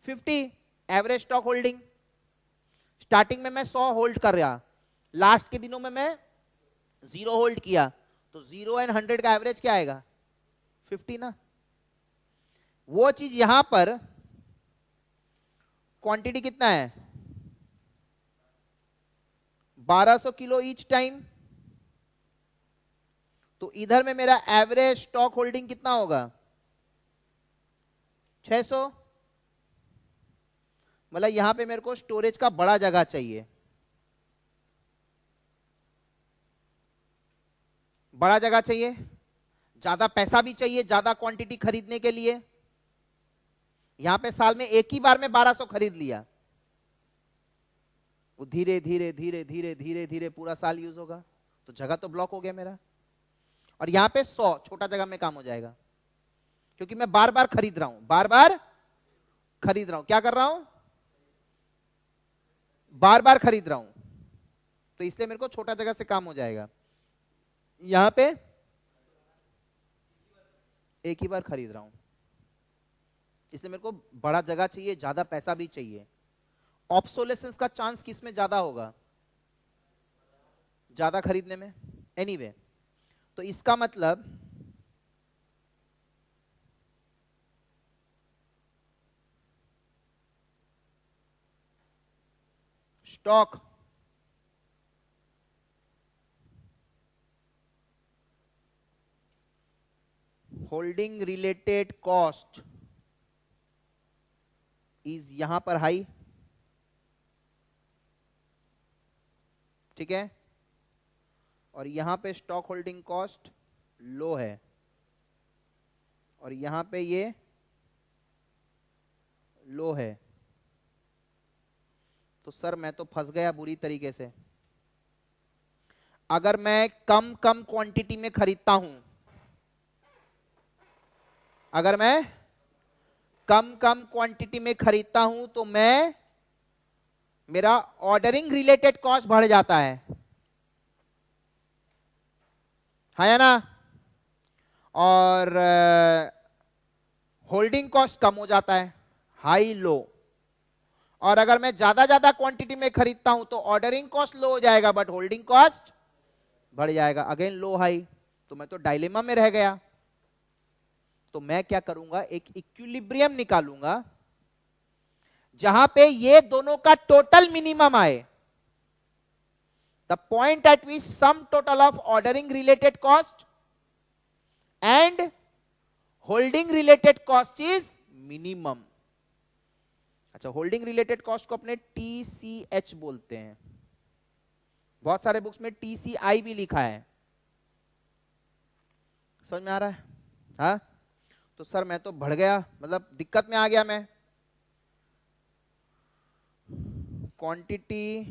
50 average stock holding. Starting में मैं 100 होल्ड कर रहा, लास्ट के दिनों में मैं 0 होल्ड किया, तो 0 एंड 100 का एवरेज क्या आएगा? 50 ना। वो चीज यहां पर क्वांटिटी कितना है? 1200 किलो ईच टाइम। तो इधर में मेरा एवरेज स्टॉक होल्डिंग कितना होगा? 600। मतलब यहां पे मेरे को स्टोरेज का बड़ा जगह चाहिए, बड़ा जगह चाहिए, ज्यादा पैसा भी चाहिए ज्यादा क्वांटिटी खरीदने के लिए। यहां पे साल में एक ही बार में 1200 खरीद लिया, वो धीरे धीरे धीरे धीरे धीरे धीरे पूरा साल यूज होगा, तो जगह तो ब्लॉक हो गया मेरा। और यहां पे 100 छोटा जगह में काम हो जाएगा, क्योंकि मैं बार बार खरीद रहा हूं, बार बार खरीद रहा हूं, क्या कर रहा हूं, बार बार खरीद रहा हूं, तो इसलिए मेरे को छोटा जगह से काम हो जाएगा। यहां पे एक ही बार खरीद रहा हूं, इसलिए मेरे को बड़ा जगह चाहिए, ज्यादा पैसा भी चाहिए। ऑब्सोलेसेंस का चांस किस में ज्यादा होगा, ज्यादा खरीदने में। एनीवे तो इसका मतलब stock holding related cost is यहां पर हाई, ठीक है, और यहां पे स्टॉक होल्डिंग कॉस्ट लो है, और यहां पे ये लो है। तो सर मैं तो फंस गया बुरी तरीके से। अगर मैं कम कम क्वांटिटी में खरीदता हूं, अगर मैं कम कम क्वांटिटी में खरीदता हूं तो मेरा ऑर्डरिंग रिलेटेड कॉस्ट बढ़ जाता है या ना, और होल्डिंग कॉस्ट कम हो जाता है, हाई लो। और अगर मैं ज्यादा ज्यादा क्वांटिटी में खरीदता हूं तो ऑर्डरिंग कॉस्ट लो हो जाएगा बट होल्डिंग कॉस्ट बढ़ जाएगा, अगेन लो हाई। तो मैं तो डायलेमा में रह गया। तो मैं क्या करूंगा, एक इक्विलिब्रियम निकालूंगा जहां पे ये दोनों का टोटल मिनिमम आए। The point at which sum total of ordering related cost and holding related cost is minimum. अच्छा, होल्डिंग रिलेटेड कॉस्ट को अपने TCH बोलते हैं, बहुत सारे बुक्स में TCI भी लिखा है, समझ में आ रहा है? हाँ, तो सर मैं तो बढ़ गया, मतलब दिक्कत में आ गया मैं। Quantity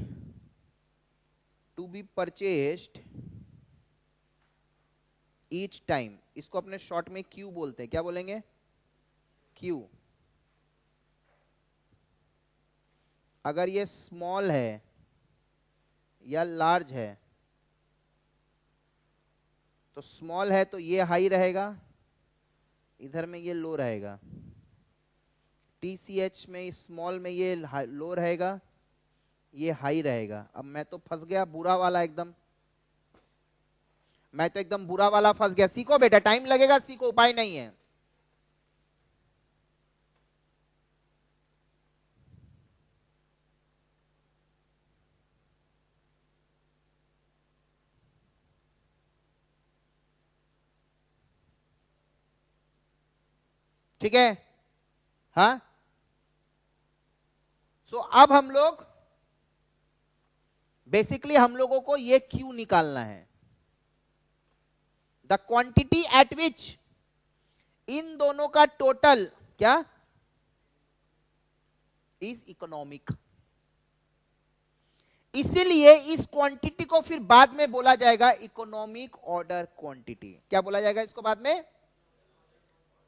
to be purchased each time, इसको अपने शॉर्ट में Q बोलते हैं, क्या बोलेंगे, Q। अगर ये स्मॉल है या लार्ज है, तो स्मॉल है तो ये हाई रहेगा, इधर में ये लो रहेगा। TCH में स्मॉल में ये लो रहेगा, ये हाई रहेगा। अब मैं तो फंस गया बुरा वाला एकदम, मैं तो एकदम बुरा वाला फंस गया। सीखो बेटा, टाइम लगेगा, सीखो, उपाय नहीं है। ठीक है, हाँ। सो अब हम लोग बेसिकली हम लोगों को ये Q निकालना है, द क्वांटिटी एट विच इन दोनों का टोटल क्या इज इकोनॉमिक। इसीलिए इस क्वांटिटी को फिर बाद में बोला जाएगा इकोनॉमिक ऑर्डर क्वांटिटी। क्या बोला जाएगा इसको बाद में,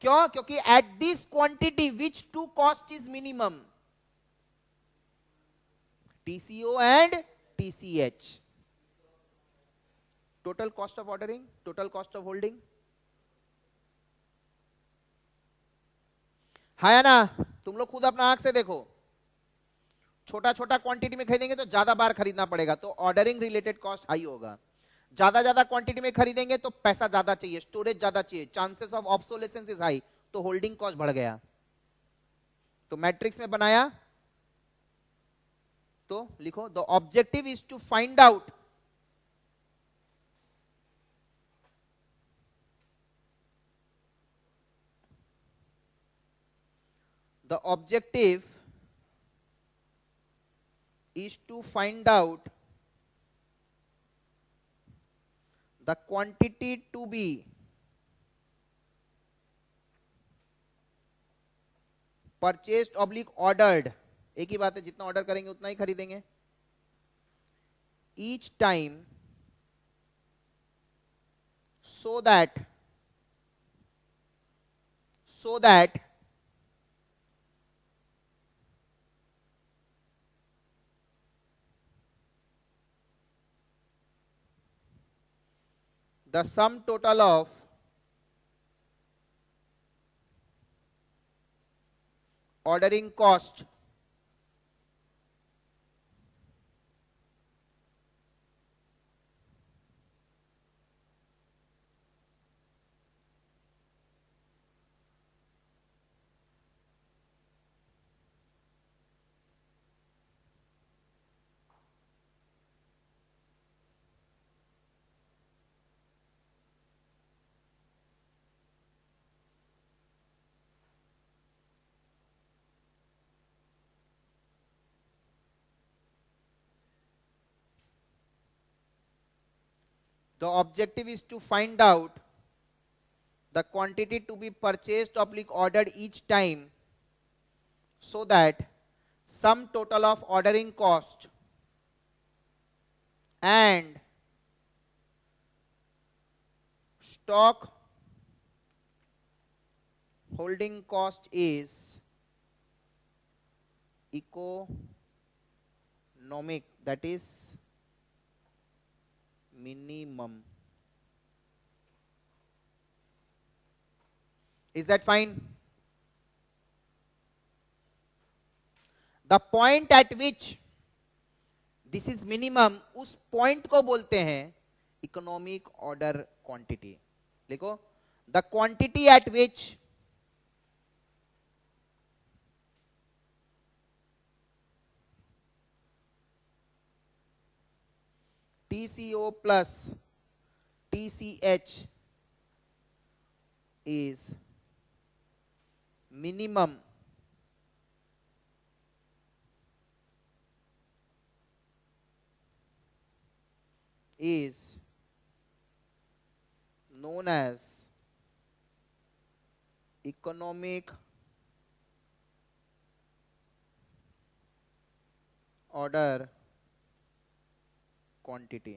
क्यों, क्योंकि at this quantity which to cost is minimum, TCO and TCH, total cost of ordering, total cost of holding, है ना। तुम लोग खुद अपना आंख से देखो, छोटा छोटा क्वांटिटी में खरीदेंगे तो ज्यादा बार खरीदना पड़ेगा, तो ऑर्डरिंग रिलेटेड कॉस्ट हाई होगा। ज्यादा ज्यादा क्वांटिटी में खरीदेंगे तो पैसा ज्यादा चाहिए, स्टोरेज ज्यादा चाहिए, chances of obsolescence is high, तो होल्डिंग कॉस्ट बढ़ गया। तो मैट्रिक्स में बनाया तो लिखो, the objective is to find out the objective is to find out the quantity to be purchased oblique ordered, एक ही बात है, जितना ऑर्डर करेंगे उतना ही खरीदेंगे, each time so that the sum total of ordering cost the objective is to find out the quantity to be purchased oblique ordered each time so that sum total of ordering cost and stock holding cost is economic, that is minimum. Is that fine? The point at which this is minimum, उस point को बोलते हैं economic order quantity. देखो, the quantity at which TCO plus TCH is minimum is known as economic order quantity.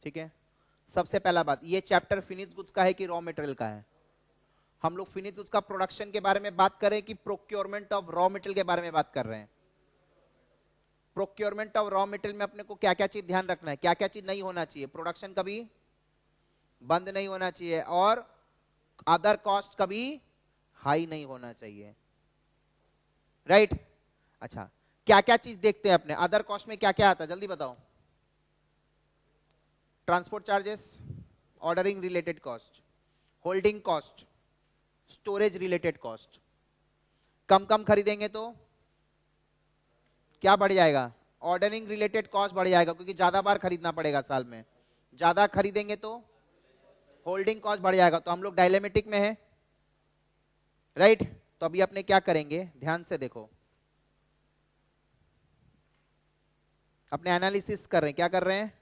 ठीक है, सबसे पहला बात, ये चैप्टर फिनिश गुड्स का है कि रॉ मटेरियल का है? हम लोग फिनिश गुड्स का प्रोडक्शन के बारे में बात कर रहे हैं कि प्रोक्योरमेंट ऑफ रॉ मटेरियल के बारे में बात कर रहे हैं? प्रोक्योरमेंट ऑफ रॉ मटेरियल में अपने को क्या क्या चीज ध्यान रखना है, क्या क्या चीज नहीं होना चाहिए? प्रोडक्शन कभी बंद नहीं होना चाहिए और अदर कॉस्ट कभी हाई नहीं होना चाहिए, राइट? अच्छा, क्या क्या चीज देखते हैं अपने अदर कॉस्ट में? क्या क्या आता है जल्दी बताओ? Transport charges, ordering related cost, holding cost, storage related cost. कम कम खरीदेंगे तो क्या बढ़ जाएगा? ऑर्डरिंग रिलेटेड कॉस्ट बढ़ जाएगा क्योंकि ज्यादा बार खरीदना पड़ेगा साल में. ज्यादा खरीदेंगे तो होल्डिंग कॉस्ट बढ़ जाएगा. तो हम लोग डायलेमेटिक में है, राइट? तो अभी अपने क्या करेंगे, ध्यान से देखो, अपने एनालिसिस कर रहे हैं. क्या कर रहे हैं?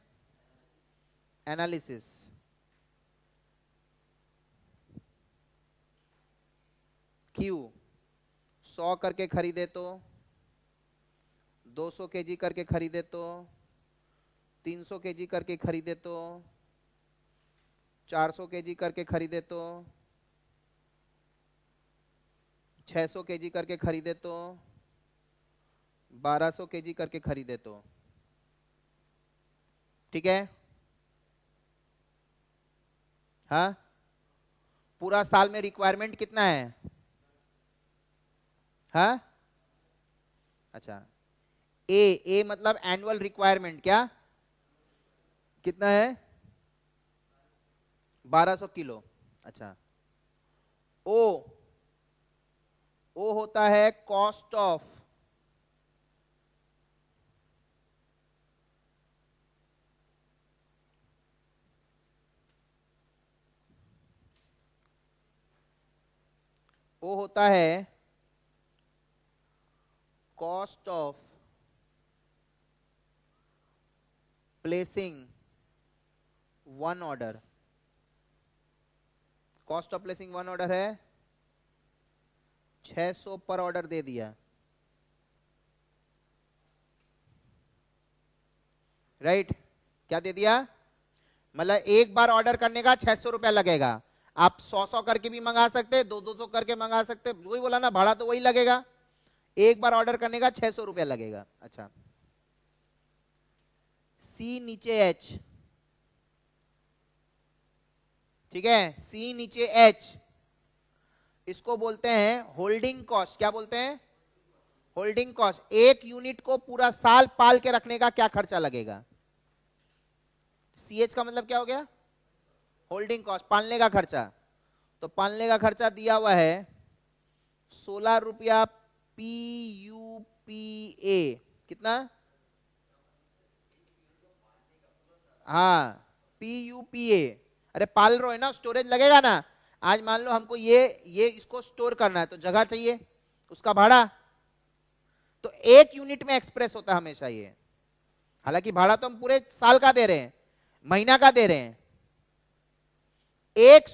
एनालिसिस. क्यू 100 करके खरीदे तो, 200 केजी करके खरीदे तो, 300 केजी करके खरीदे तो, 400 केजी करके खरीदे तो, 600 केजी करके खरीदे तो, 1200 केजी करके खरीदे तो. ठीक है? हाँ, पूरा साल में रिक्वायरमेंट कितना है? हाँ, अच्छा, ए मतलब एनुअल रिक्वायरमेंट. क्या कितना है? 1200 किलो. अच्छा, ओ होता है कॉस्ट ऑफ होता है cost of placing one order, cost of placing one order है 600 पर ऑर्डर दे दिया, राइट क्या दे दिया, मतलब एक बार ऑर्डर करने का 600 रुपया लगेगा। आप 100 करके भी मंगा सकते, 200 करके मंगा सकते, वही बोला ना, भाड़ा तो वही लगेगा, एक बार ऑर्डर करने का 600 रुपया लगेगा। अच्छा, सी नीचे एच, ठीक है, सी नीचे एच, इसको बोलते हैं होल्डिंग कॉस्ट। क्या बोलते हैं, होल्डिंग कॉस्ट। एक यूनिट को पूरा साल पाल के रखने का क्या खर्चा लगेगा, सी एच का मतलब क्या हो गया, होल्डिंग कॉस्ट, पालने का खर्चा। तो पालने का खर्चा दिया हुआ है 16 रुपया PUPA, कितना, हाँ PUPA। अरे पाल रहे हो ना, स्टोरेज लगेगा ना। आज मान लो हमको ये इसको स्टोर करना है तो जगह चाहिए, उसका भाड़ा। तो एक यूनिट में एक्सप्रेस होता है हमेशा ये, हालांकि भाड़ा तो हम पूरे साल का दे रहे हैं, महीना का दे रहे हैं। एक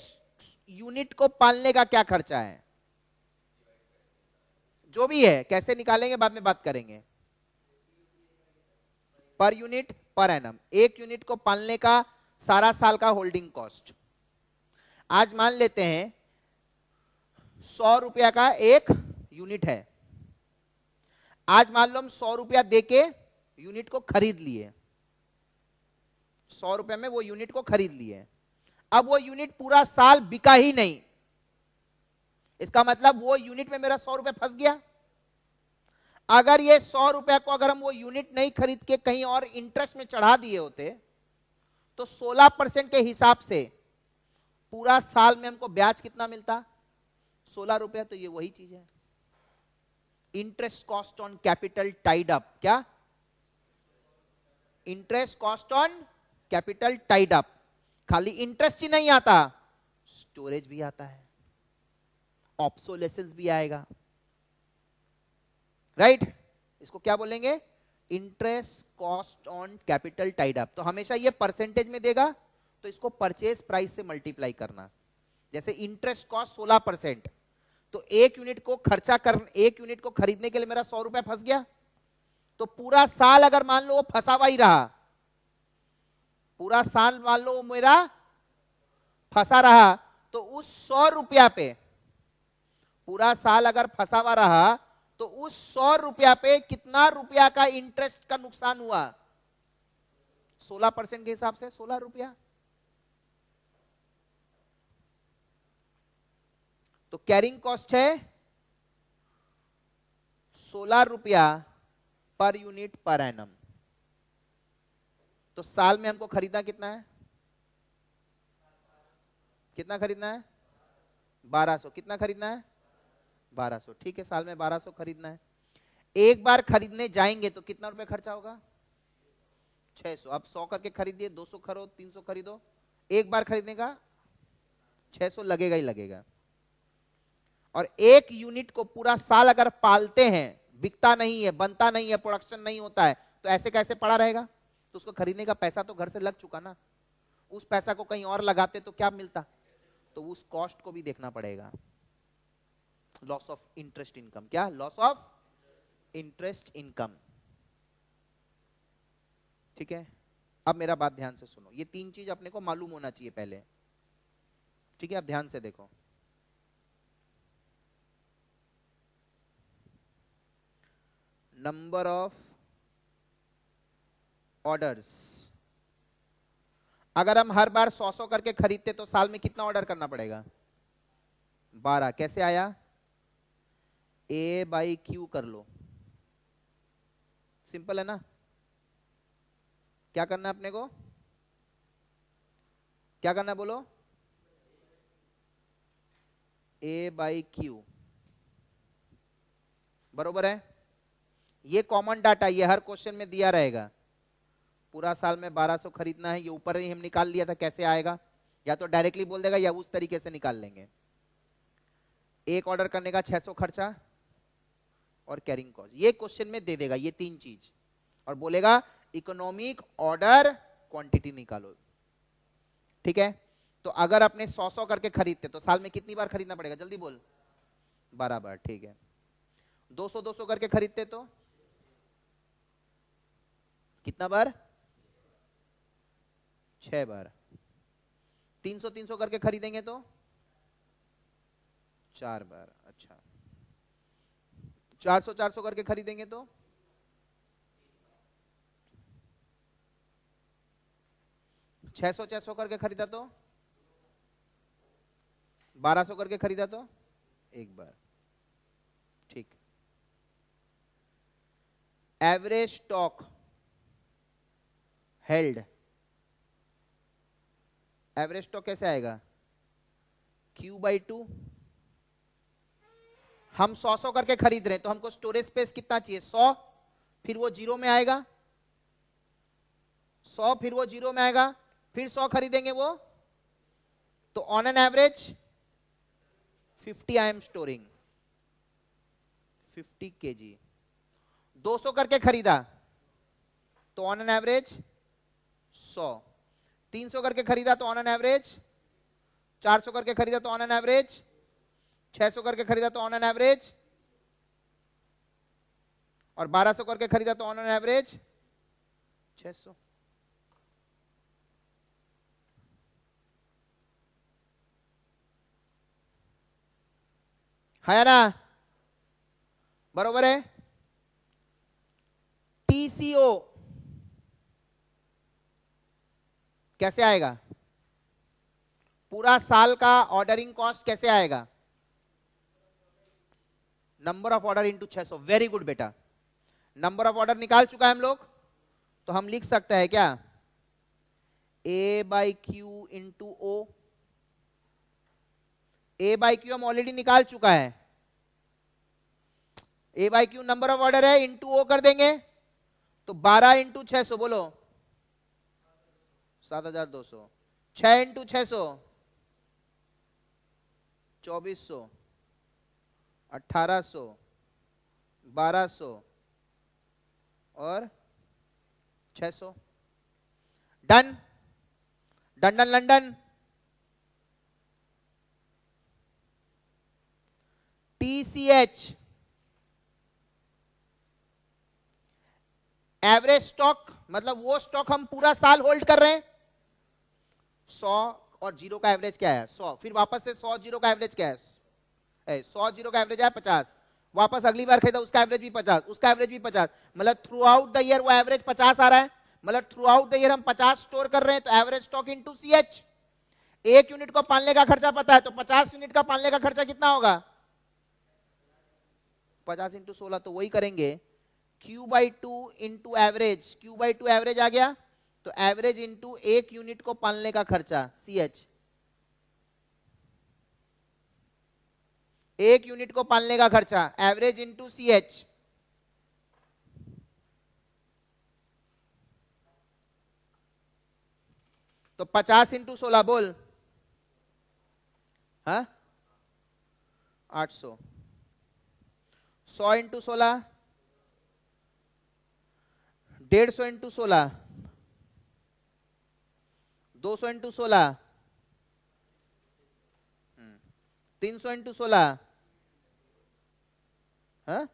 यूनिट को पालने का क्या खर्चा है, जो भी है कैसे निकालेंगे बाद में बात करेंगे, पर यूनिट पर एनम, एक यूनिट को पालने का सारा साल का होल्डिंग कॉस्ट। आज मान लेते हैं 100 रुपया का एक यूनिट है, आज मान लो हम 100 रुपया देके यूनिट को खरीद लिए, 100 रुपया में वो यूनिट को खरीद लिए। अब वो यूनिट पूरा साल बिका ही नहीं, इसका मतलब वो यूनिट में मेरा 100 रुपया फंस गया। अगर ये 100 रुपया को अगर हम वो यूनिट नहीं खरीद के कहीं और इंटरेस्ट में चढ़ा दिए होते तो 16% के हिसाब से पूरा साल में हमको ब्याज कितना मिलता, 16 रुपया। तो ये वही चीज है, interest cost on capital tied up. क्या, interest cost on capital tied up. खाली इंटरेस्ट ही नहीं आता, स्टोरेज भी आता है, ऑब्सोलेसेंस भी आएगा, राइट इसको क्या बोलेंगे, interest cost on capital tied up. तो हमेशा ये परसेंटेज में देगा, तो इसको परचेज प्राइस से मल्टीप्लाई करना। जैसे इंटरेस्ट कॉस्ट 16%, तो एक यूनिट को खर्चा कर, एक यूनिट को खरीदने के लिए मेरा 100 रुपया फंस गया, तो पूरा साल अगर मान लो वो फंसा हुआ ही रहा, पूरा साल मान लो मेरा फंसा रहा, तो उस 100 रुपया पे, पूरा साल अगर फंसा हुआ रहा तो उस 100 रुपया पे कितना रुपया का इंटरेस्ट का नुकसान हुआ, 16% के हिसाब से 16 रुपया। तो कैरिंग कॉस्ट है 16 रुपया पर यूनिट पर एनम। तो साल में हमको खरीदना कितना है, कितना खरीदना है, 1200। कितना खरीदना है, 1200। ठीक है, साल में 1200 खरीदना है। एक बार खरीदने जाएंगे तो कितना रुपए खर्चा होगा, 600। अब 100 करके खरीदिए, 200 खरीदो, 300 खरीदो, एक बार खरीदने का 600 लगेगा ही लगेगा। और एक यूनिट को पूरा साल अगर पालते हैं, बिकता नहीं है, बनता नहीं है, प्रोडक्शन नहीं होता है, तो ऐसे कैसे पड़ा रहेगा। तो उसको खरीदने का पैसा तो घर से लग चुका ना, उस पैसा को कहीं और लगाते तो क्या मिलता, तो उस कॉस्ट को भी देखना पड़ेगा। लॉस ऑफ इंटरेस्ट इनकम, क्या, लॉस ऑफ इंटरेस्ट इनकम। ठीक है, अब मेरा बात ध्यान से सुनो, ये तीन चीज अपने को मालूम होना चाहिए पहले। ठीक है, अब ध्यान से देखो, नंबर ऑफ ऑर्डर्स। अगर हम हर बार 100 करके खरीदते तो साल में कितना ऑर्डर करना पड़ेगा, 12। कैसे आया, A/Q कर लो, सिंपल है ना। क्या करना है अपने को, क्या करना है बोलो, A/Q, बरोबर है। ये कॉमन डाटा, ये हर क्वेश्चन में दिया रहेगा। पूरा साल में 1200 खरीदना है, ये ऊपर ही हम निकाल लिया था, कैसे आएगा, या तो डायरेक्टली बोल देगा या उस तरीके से निकाल लेंगे। एक ऑर्डर करने का 600 खर्चा और कैरिंग कॉस्ट, ये क्वेश्चन में दे देगा ये तीन चीज, और बोलेगा इकोनॉमिक ऑर्डर क्वांटिटी निकालो। ठीक है, तो अगर अपने 100 करके खरीदते तो साल में कितनी बार खरीदना पड़ेगा, जल्दी बोल। 12 बार। ठीक है, 200 करके खरीदते तो कितना बार, 6 बार। 300 करके खरीदेंगे तो 4 बार। अच्छा, 400 करके खरीदेंगे तो 600 करके खरीदा तो 1200 करके खरीदा तो 1 बार। ठीक, average stock held, average stock कैसे आएगा, Q/2। हम 100 करके खरीद रहे हैं तो हमको स्टोरेज स्पेस कितना चाहिए, 100, फिर वो जीरो में आएगा, 100 फिर वो जीरो में आएगा, फिर 100 खरीदेंगे वो, तो on an average 50 I am storing 50 kg। 200 करके खरीदा तो ऑन एन एवरेज 100। 300 करके खरीदा तो ऑन एन एवरेज, 400 करके खरीदा तो ऑन एन एवरेज, 600 करके खरीदा तो ऑन एन एवरेज, और 1200 करके खरीदा तो ऑन एन एवरेज 600। है ना, बरोबर है। TCO कैसे आएगा, पूरा साल का ऑर्डरिंग कॉस्ट कैसे आएगा, number of order into 600। Very good बेटा, नंबर ऑफ ऑर्डर निकाल चुका है हम लोग, तो हम लिख सकते हैं क्या, A/Q इंटू O। A/Q हम ऑलरेडी निकाल चुका है, A/Q नंबर ऑफ ऑर्डर है, इंटू O कर देंगे तो 12 इंटू 600, बोलो 7200, 6 इंटू 600 2400, 1800, 1200 और 600। Done, done done London. TCH average stock, मतलब वो स्टॉक हम पूरा साल होल्ड कर रहे हैं। 100 और जीरो का एवरेज क्या है, 100, फिर वापस से 100 जीरो का एवरेज क्या है, 100 जीरो का एवरेज है 50, वापस अगली बार खरीदा उसका एवरेज भी 50, उसका एवरेज भी 50, मतलब थ्रू आउट द ईयर वो एवरेज 50 आ रहा है, मतलब थ्रू आउट द ईयर हम 50 स्टोर कर रहे हैं, तो एवरेज स्टॉक इनटू CH। एक यूनिट को पालने का खर्चा पता है, तो 50 यूनिट का पालने का खर्चा कितना होगा, 50 इंटू 16, तो वही करेंगे Q/2 into average, Q/2 average आ गया, तो एवरेज इंटू एक यूनिट को पालने का खर्चा CH, एक यूनिट को पालने का खर्चा एवरेज इंटू CH। तो 50 इंटू 16 बोल, हाँ 800, 100 इंटू 16 150 इंटू 16, 200 इंटू 16, 300 इंटू 16, हाँ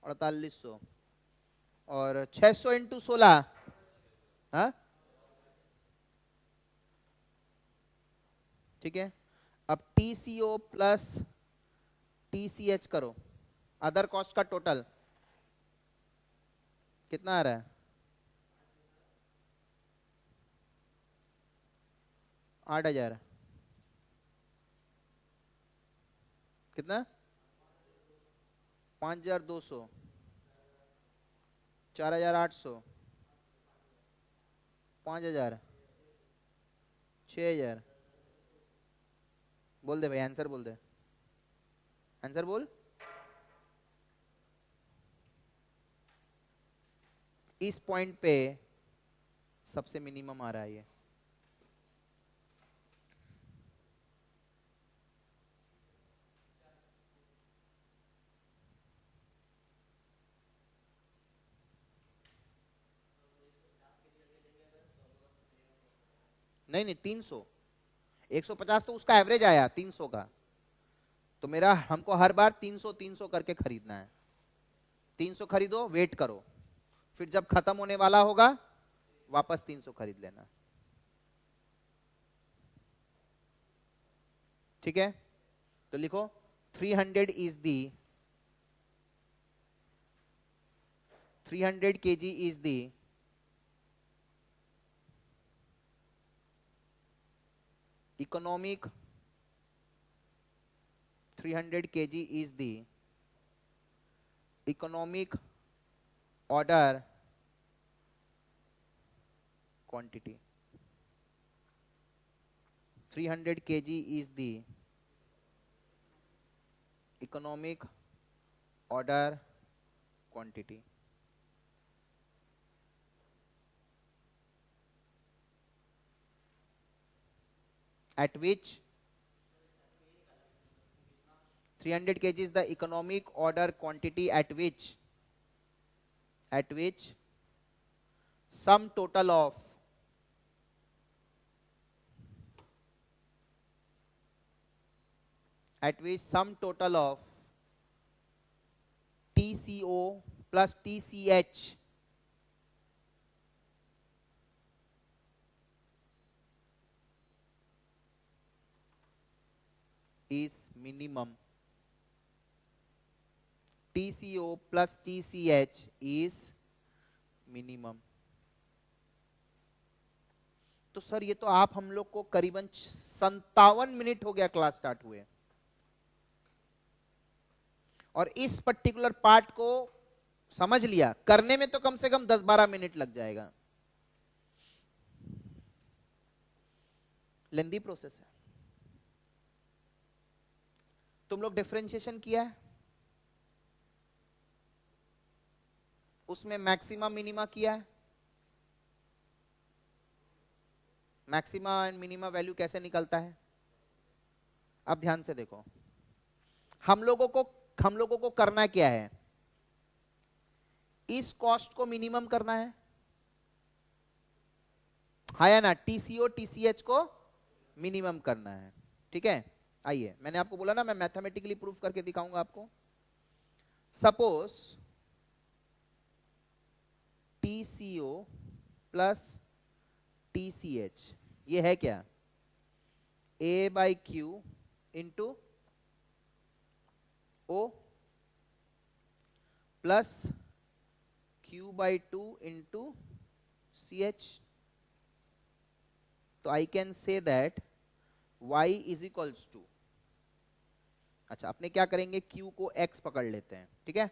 4800, और 600 इंटू 16, हाँ ठीक है। अब TCO प्लस TCH करो, अदर कॉस्ट का टोटल कितना आ रहा है, 8000, कितना 5200, 4800, 5000, 6000। बोल दे भाई, आंसर बोल दे, आंसर बोल। इस पॉइंट पे सबसे मिनिमम आ रहा है ये, नहीं नहीं 300, 150 तो उसका एवरेज आया 300 का, तो मेरा हमको हर बार 300 300 करके खरीदना है। 300 खरीदो, वेट करो, फिर जब खत्म होने वाला होगा वापस 300 खरीद लेना। ठीक है, तो लिखो 300 is the 300 kg is the economic 300 kg is the economic order quantity. 300 kg is the economic order quantity. At which 300 kg is the economic order quantity at which sum total of TCO plus TCH is minimum. TCO plus TCH is minimum. तो sir ये तो आप हम लोग को करीबन 57 minute हो गया क्लास स्टार्ट हुए, और इस पर्टिकुलर पार्ट को समझ लिया, करने में तो कम से कम 10-12 मिनट लग जाएगा। लेंदी प्रोसेस है। तुम लोग डिफरेंशिएशन किया है, उसमें मैक्सिमा मिनिमा किया है। मैक्सिमा एंड मिनिमा वैल्यू कैसे निकलता है? अब ध्यान से देखो, हम लोगों को करना क्या है, इस कॉस्ट को मिनिमम करना है, हाँ या ना, टीसीओ टीसीएच को मिनिमम करना है। ठीक है, आइए, मैंने आपको बोला ना मैं मैथमेटिकली प्रूफ करके दिखाऊंगा आपको। सपोज टीसीओ प्लस टीसीएच ये है क्या, A by Q into O plus Q by 2 into CH। तो I can say that Y is equals to, अच्छा अपने क्या करेंगे, Q को X पकड़ लेते हैं। ठीक है,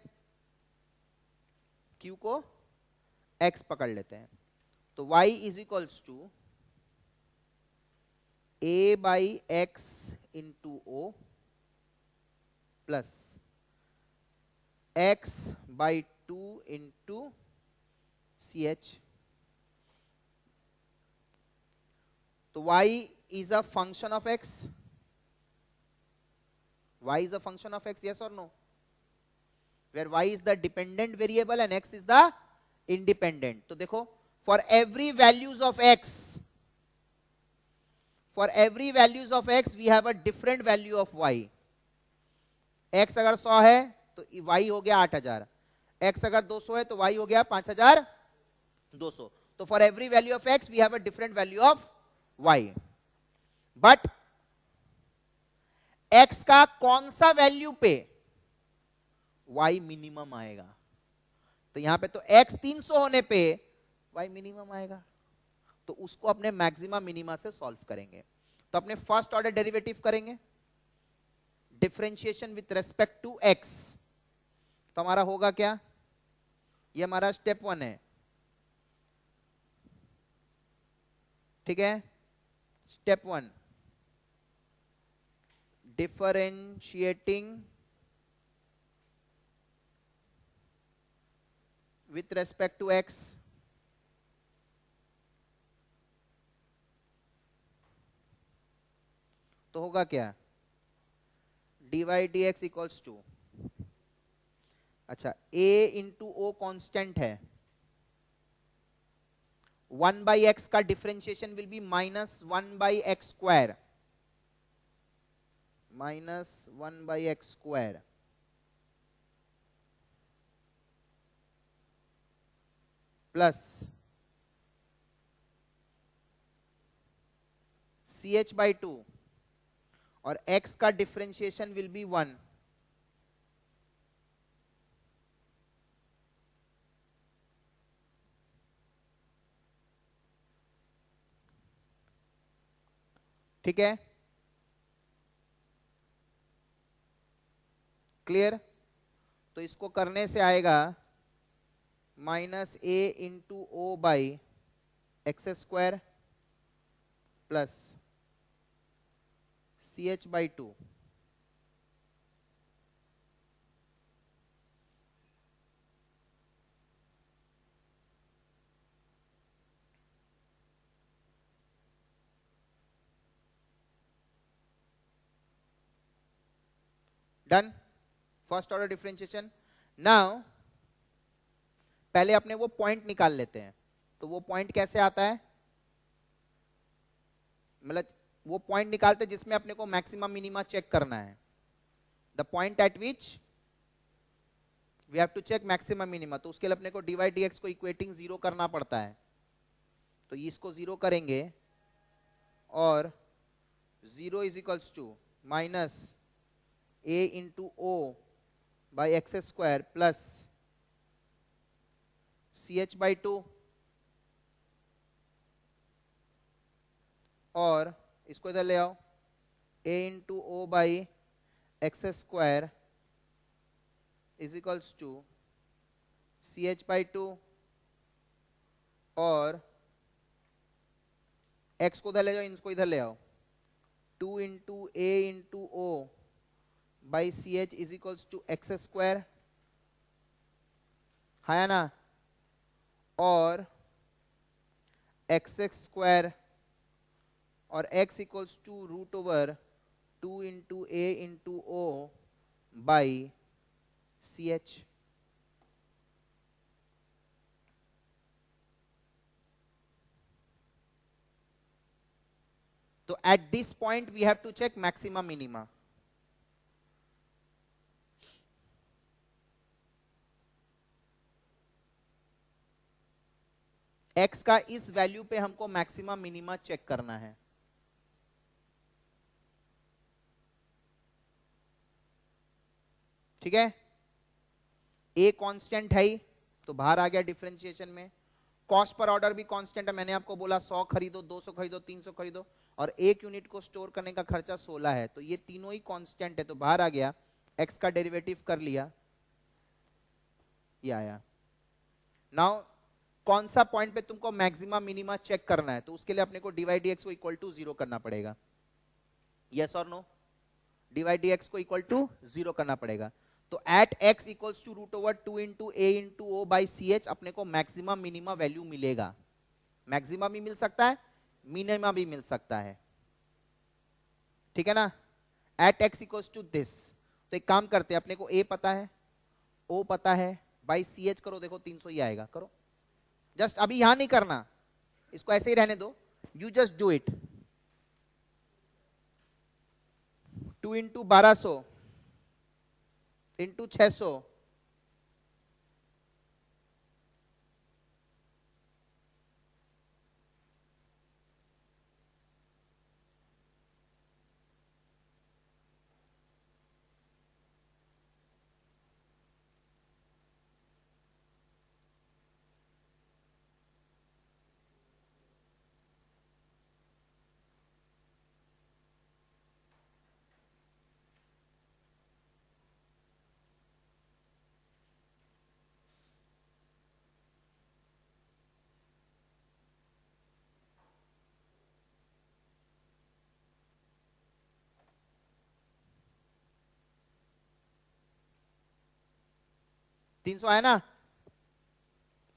Q को X पकड़ लेते हैं, तो Y is equals to A by X into O plus X by 2 into CH। तो Y is a function of X. Y is a function of X, yes or no? Where Y is the dependent variable and X is the independent. तो देखो, for every values of X, we have a different value of Y. X अगर 100 है तो Y हो गया 8000, X अगर 200 है तो Y हो गया 5200। तो for every value of X we have a different value of Y. But X का कौन सा वैल्यू पे Y मिनिमम आएगा, तो यहां पे तो X 300 होने पे Y मिनिमम आएगा, तो उसको अपने मैक्सिमा मिनिमा से सॉल्व करेंगे। तो अपने फर्स्ट ऑर्डर डेरिवेटिव करेंगे, differentiation with respect to X। तो हमारा होगा क्या, ये हमारा स्टेप 1 है। ठीक है, step 1 differentiating with respect to X, तो होगा क्या, dy dx इक्वल्स टू, अच्छा A इंटू O कांस्टेंट है, 1 by x का differentiation will be minus 1 by x square, minus 1 by x square plus ch by 2 और x का differentiation will be 1, ठीक है, क्लियर। तो इसको करने से आएगा minus a into O by X square plus ch by 2, done, first order differentiation. Now पहले अपने वो पॉइंट निकाल लेते हैं। तो वो पॉइंट कैसे आता है, मतलब वो पॉइंट निकालते हैं जिसमें अपने को मैक्सिमम मिनिमा चेक करना है, the point at which we have to check maximum minima. तो उसके लिए अपने को dy dx को इक्वेटिंग जीरो करना पड़ता है। तो इसको जीरो करेंगे और 0 is equals to minus a into O by X square plus ch by 2 और इसको इधर ले आओ, a into O by X square is equals to ch by 2 और x को इधर ले जाओ, इनको इधर ले आओ, 2 into a into O by ch is equals to X square, है ना, और एक्स स्क्वायर और x equals to root over 2 into a into O by ch। तो at this point we have to check maxima minima. x का इस value पे हमको maxima minima check करना है। ठीक है, a कांस्टेंट है ही, तो बाहर आ गया डिफरेंशिएशन में। कॉस्ट पर ऑर्डर भी कांस्टेंट है, मैंने आपको बोला 100 खरीदो, 200 खरीदो, 300 खरीदो, और एक यूनिट को स्टोर करने का खर्चा 16 है, तो ये तीनों ही कांस्टेंट है, तो बाहर आ गया। x का डेरिवेटिव कर लिया, ये आया। नाउ कौन सा पॉइंट पे तुमको मैक्सिमा मिनिमा चेक करना है, तो उसके लिए अपने को dy dx को इक्वल टू 0 करना पड़ेगा। यस और नो, dy dx को इक्वल टू 0 करना पड़ेगा। तो at x equals to root over 2 into a into O by ch अपने को मैक्सिमा मिनिमा वैल्यू मिलेगा। मैक्सिमा भी मिल सकता है, मिनिमा भी मिल सकता है, ठीक है ना। At x equals to this, तो एक काम करते हैं, अपने को a पता है, o पता है, बाई ch करो, देखो 300 ही आएगा। करो, जस्ट अभी यहां नहीं करना, इसको ऐसे ही रहने दो, you just do it. 2 into 1200 into 600 300 है ना।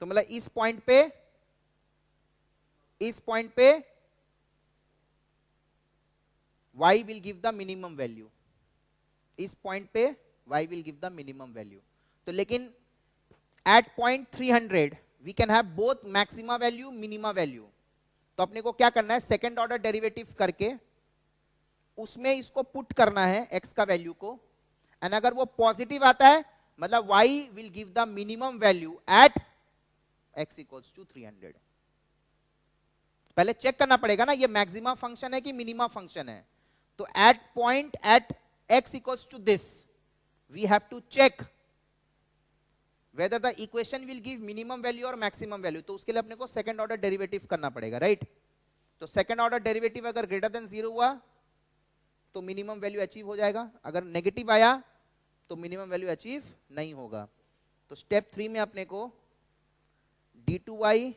तो मतलब इस पॉइंट पे y will give the minimum value, इस पॉइंट पे y will give the minimum value. तो लेकिन at point 300 we can have both maxima value minima value. तो अपने को क्या करना है, सेकेंड ऑर्डर डेरिवेटिव करके उसमें इसको पुट करना है x का वैल्यू को, एंड अगर वो पॉजिटिव आता है मतलब y will give the minimum value at x equals to 300। पहले चेक करना पड़ेगा ना ये मैक्सिमा फंक्शन है कि मिनिमा फंक्शन है। तो at point at x equals to this we have to check whether the equation will give minimum value or maximum value। तो उसके लिए अपने को सेकंड ऑर्डर डेरिवेटिव करना पड़ेगा, राइट। तो सेकंड ऑर्डर डेरिवेटिव अगर ग्रेटर देन 0 हुआ तो मिनिमम वैल्यू अचीव हो जाएगा, अगर नेगेटिव आया तो मिनिमम वैल्यू अचीव नहीं होगा। तो स्टेप 3 में अपने को d2y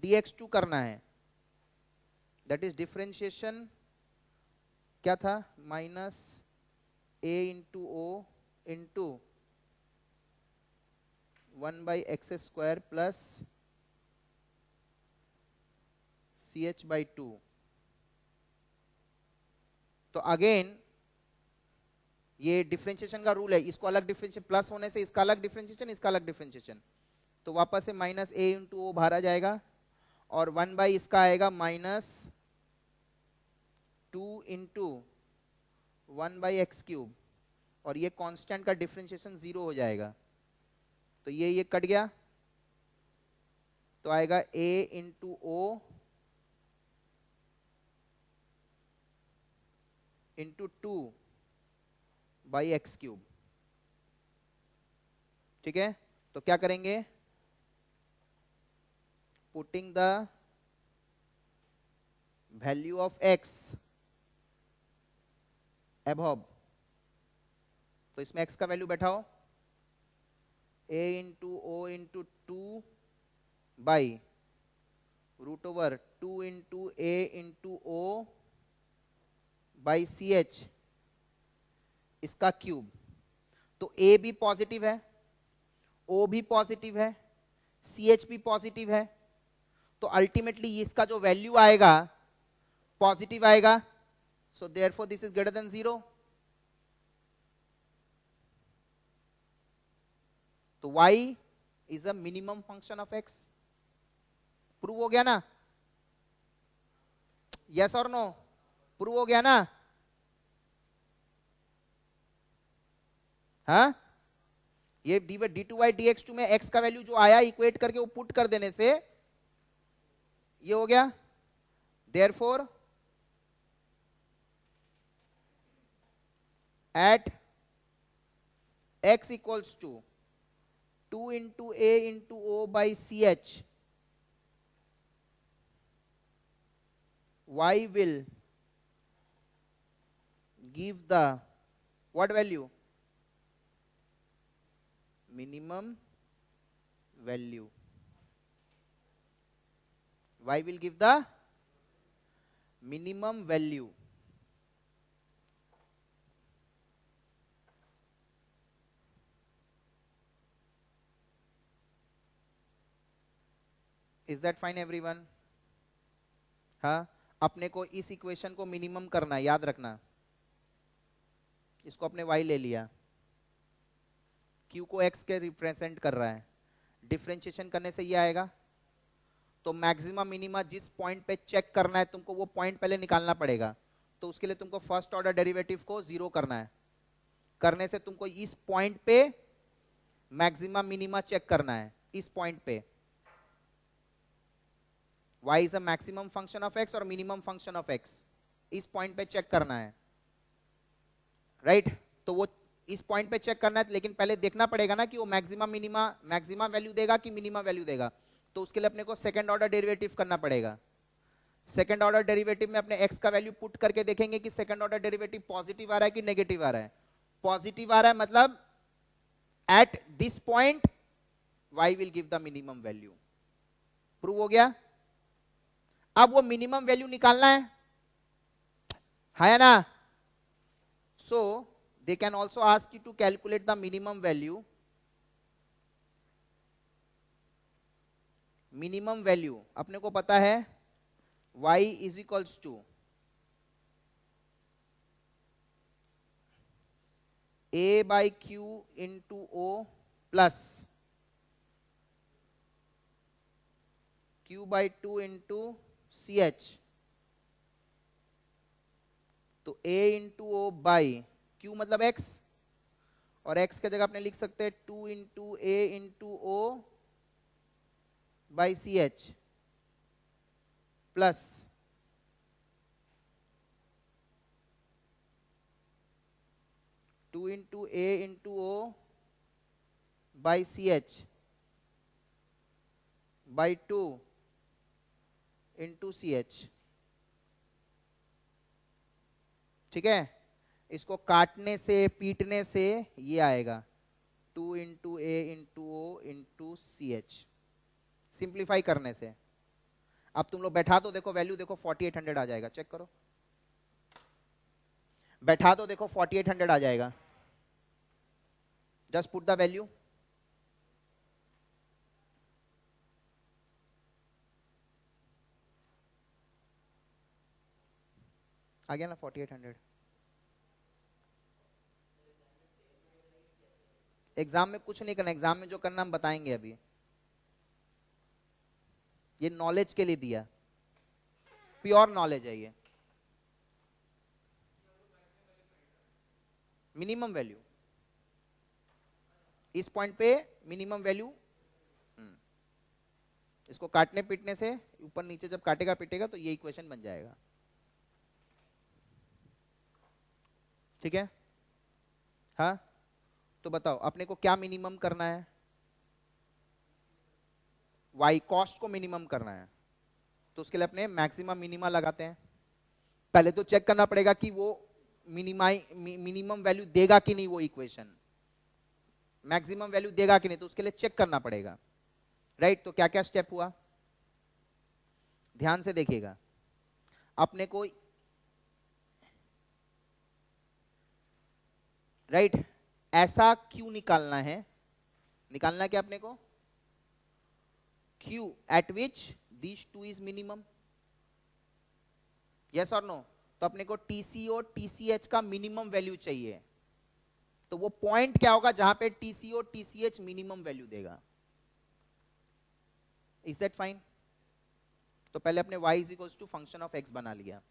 dx2 करना है, दैट इज डिफरेंशिएशन क्या था, minus a into O into 1/x² plus ch/2। तो अगेन ये डिफरेंशिएशन का रूल है, इसको अलग डिफरेंशिएशन, प्लस होने से इसका अलग डिफरेंशिएशन, इसका अलग डिफरेंशिएशन। तो वापस से माइनस a इंटू ओ बाहर आ जाएगा और 1 इसका आएगा माइनस 2 इंटू 1/x³ और ये कांस्टेंट का डिफरेंशिएशन 0 हो जाएगा। तो ये कट गया तो आएगा a into O into 2/x³। ठीक है, तो क्या करेंगे, putting the value of x above, तो इसमें x का वैल्यू बैठाओ a into O into 2/√2 into a into O by ch इसका क्यूब। तो a भी पॉजिटिव है, o भी पॉजिटिव है, ch भी पॉजिटिव है, तो अल्टीमेटली इसका जो वैल्यू आएगा पॉजिटिव आएगा। So therefore this is greater than 0। तो y is a minimum function of x। Prove हो गया ना, यस और नो, प्रूव हो गया ना। हाँ, ये d2y dx2 में x का वैल्यू जो आया इक्वेट करके वो पुट कर देने से ये हो गया। Therefore at x equals to 2 into a into O by ch y will give the what value, minimum value, y will give the minimum value। Is that fine everyone. हाँ, अपने को इस इक्वेशन को मिनिमम करना है, याद रखना। इसको अपने y ले लिया, q को x के रिप्रेजेंट कर रहा है, डिफरेंशिएशन करने से ये आएगा। तो मैक्सिमम मिनिमा जिस पॉइंट पे चेक करना है तुमको वो पॉइंट पहले निकालना पड़ेगा। तो उसके लिए तुमको फर्स्ट ऑर्डर डेरिवेटिव को 0 करना है, करने से तुमको इस पॉइंट पे मैक्सिमम मिनिमा चेक करना है, इस पॉइंट पे y is a maximum function of x और minimum function of x, इस पॉइंट पे चेक करना है, राइट। तो वो इस पॉइंट पे चेक करना है, लेकिन पहले देखना पड़ेगा ना कि वो मैक्सिमा वैल्यू देगा कि मिनिमा वैल्यू देगा। तो उसके लिए अपने को सेकंड ऑर्डर डेरिवेटिव करना पड़ेगा। सेकंड ऑर्डर डेरिवेटिव में अपने x का वैल्यू पुट करके देखेंगे कि सेकंड ऑर्डर डेरिवेटिव पॉजिटिव आ रहा है कि नेगेटिव आ रहा है। पॉजिटिव आ रहा है मतलब at this point y will give the minimum value. Prove हो गया। अब वो मिनिमम वैल्यू निकालना है ना। So they can also ask you to calculate the minimum value. Minimum value अपने को पता है y is equals to a by Q into O plus Q by 2 into C H, तो A into O by Q मतलब X, और X की जगह आपने लिख सकते हैं 2 into A into O by C H plus 2 into A into O by C H by 2 into C H. ठीक है, इसको काटने से पीटने से ये आएगा 2 into A into O into C H, simplify करने से। अब तुम लोग बैठा दो, देखो वैल्यू देखो 4800 आ जाएगा, चेक करो, बैठा दो देखो 4800 आ जाएगा, जस्ट पुट द वैल्यू। आ गया ना 4800। एग्जाम में कुछ नहीं करना, एग्जाम में जो करना हम बताएंगे अभी, ये नॉलेज के लिए दिया, प्योर नॉलेज है ये। मिनिमम वैल्यू इस पॉइंट पे, मिनिमम वैल्यू, इसको काटने पीटने से ऊपर नीचे जब काटेगा पीटेगा तो ये इक्वेशन बन जाएगा। ठीक है, हाँ तो बताओ अपने को क्या मिनिमम करना है? वाई कॉस्ट को मिनिमम करना है, तो उसके लिए अपने मैक्सिमम मिनिमा लगाते हैं। पहले तो चेक करना पड़ेगा कि वो मिनिमम वैल्यू देगा कि नहीं, वो इक्वेशन मैक्सिमम वैल्यू देगा कि नहीं, तो उसके लिए चेक करना पड़ेगा, राइट। तो क्या क्या स्टेप हुआ, ध्यान से देखिएगा। अपने को राइट ऐसा क्यू निकालना है, निकालना क्या अपने को, Q at which these two is minimum, yes or no। तो अपने को TCO TCH का मिनिमम वैल्यू चाहिए, तो वो पॉइंट क्या होगा जहां पे TCO TCH मिनिमम वैल्यू देगा। Is that fine? तो पहले अपने y is equals to function of x बना लिया,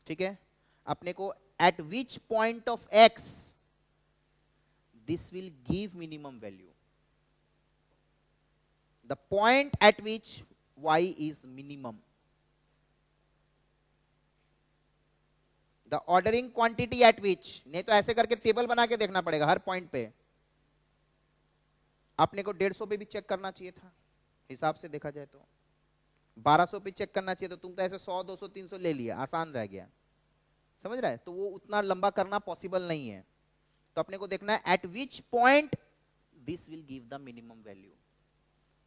ठीक है। अपने को at which point of x this will give minimum value, the point at which y is minimum, the ordering quantity at which, नहीं तो ऐसे करके टेबल बना के देखना पड़ेगा हर पॉइंट पे। आपने को 150 पे भी चेक करना चाहिए था, हिसाब से देखा जाए तो 1200 पे चेक करना चाहिए, तो तुम तो ऐसे 100 200 300 ले लिया, आसान रह गया, समझ रहा है। तो वो उतना लंबा करना पॉसिबल नहीं है, तो अपने को देखना है eight which point this will give the minimum value.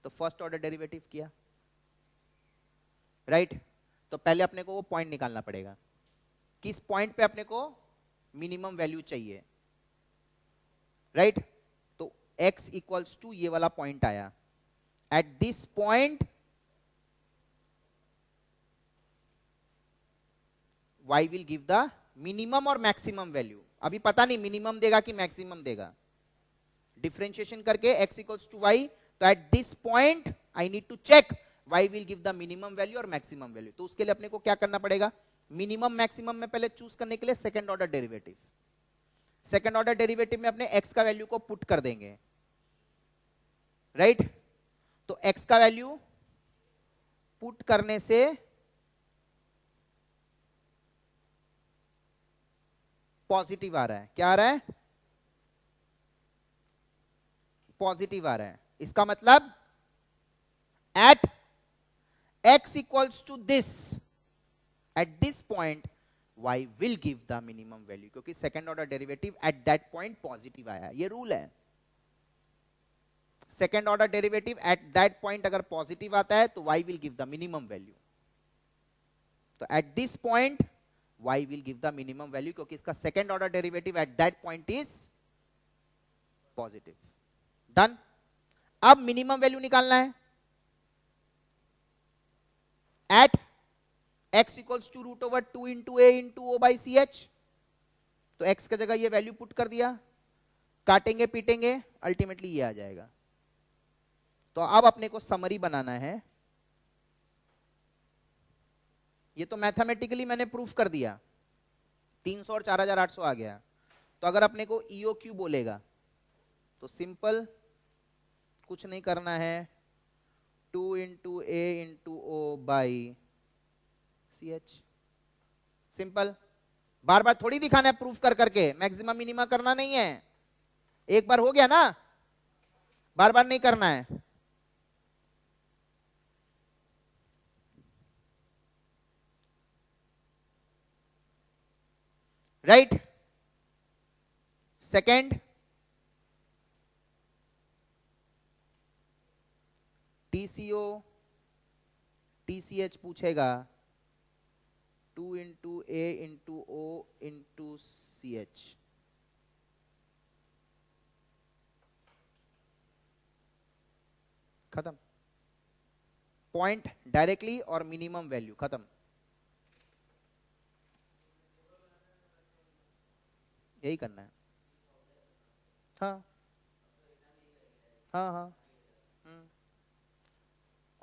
तो फर्स्ट ऑर्डर डेरिवेटिव किया, राइट। तो पहले अपने को वो पॉइंट निकालना पड़ेगा, किस पॉइंट पे अपने को मिनिमम वैल्यू चाहिए, राइट। तो x इक्वल्स टू ये वाला पॉइंट आया, eight this point y will give the minimum और मैक्सिमम वैल्यू। अभी पता नहीं मिनिमम देगा कि मैक्सिमम देगा, डिफरेंशिएशन करके x इक्वल्स टू y, तो at this point I need to check y will give the minimum value और मैक्सिमम वैल्यू। तो उसके लिए अपने को क्या करना पड़ेगा, मिनिमम मैक्सिमम में पहले चूज करने के लिए second order derivative, second order derivative में अपने x का वैल्यू को पुट कर देंगे, राइट। तो x का वैल्यू पुट करने से पॉजिटिव आ रहा है, क्या आ रहा है, पॉजिटिव आ रहा है। इसका मतलब at x equals to this, at this point y will give the minimum value, क्योंकि second order derivative at that point positive आया, ये रूल है। Second order derivative at that point अगर पॉजिटिव आता है तो y will give the minimum value. तो at this point y will give the minimum value, क्योंकि इसका second order derivative at that point is positive. Done. अब minimum value निकालना है at x equals to root over 2 into A into O by C H. तो x की जगह ये value put कर दिया, काटेंगे पीटेंगे अल्टीमेटली ये आ जाएगा। तो अब अपने को समरी बनाना है। ये तो मैथमेटिकली मैंने प्रूफ कर दिया, 300 और 4800 आ गया। तो अगर अपने को EOQ बोलेगा तो सिंपल कुछ नहीं करना है, 2 into A into O by CH। Simple, बार बार थोड़ी दिखाना है प्रूफ कर करके, मैक्सिमम मिनिमा करना नहीं है, एक बार हो गया ना, बार बार नहीं करना है। राइट। सेकंड, TCO TCH पूछेगा, 2 into A into O into CH। खत्म, पॉइंट डायरेक्टली और मिनिमम वैल्यू खत्म। यही करना है। हाँ हाँ हाँ।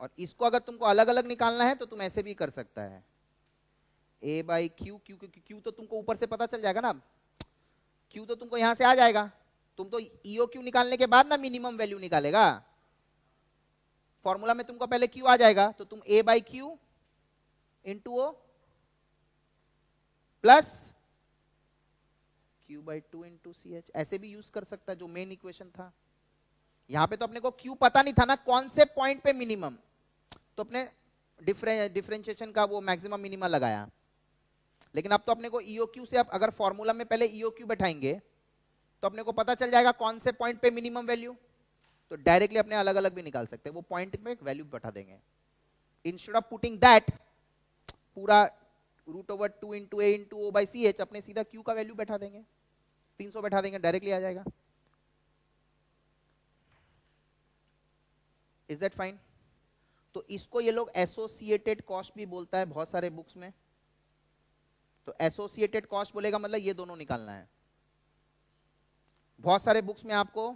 और इसको अगर तुमको अलग अलग निकालना है तो तुम ऐसे भी कर सकता है, A by Q, Q Q तो तुमको ऊपर से पता चल जाएगा ना, क्यू तो तुमको यहां से आ जाएगा। तुम तो EOQ निकालने के बाद ना मिनिमम वैल्यू निकालेगा, फॉर्मूला में तुमको पहले क्यू आ जाएगा, तो तुम A by Q into O plus Q by 2 into CH, ऐसे भी यूज कर सकता है जो मेन इक्वेशन था। यहां पे तो अपने को क्यू पता नहीं था ना कौन से पॉइंट पे मिनिमम, तो अपने डिफरेंशिएशन का वो मैक्सिमम मिनिमा लगाया। लेकिन अब तो अपने को EOQ से, अब अगर फॉर्मूला में पहले EOQ बैठाएंगे तो अपने को पता चल जाएगा कौन से पॉइंट पे मिनिमम वैल्यू, तो डायरेक्टली अपने अलग अलग भी निकाल सकते हैं, वो पॉइंट पे एक वैल्यू बैठा देंगे। इंस्टेड ऑफ पुटिंग दैट पूरा root over 2 into A into O by CH, अपने सीधा Q का वैल्यू बैठा देंगे, 300 बैठा देंगे, डायरेक्टली आ जाएगा। Is that fine? तो इसको ये लोग एसोसिएटेड कॉस्ट भी बोलता है बहुत सारे बुक्स में। तो एसोसिएटेड कॉस्ट बोलेगा मतलब ये दोनों निकालना है। बहुत सारे बुक्स में आपको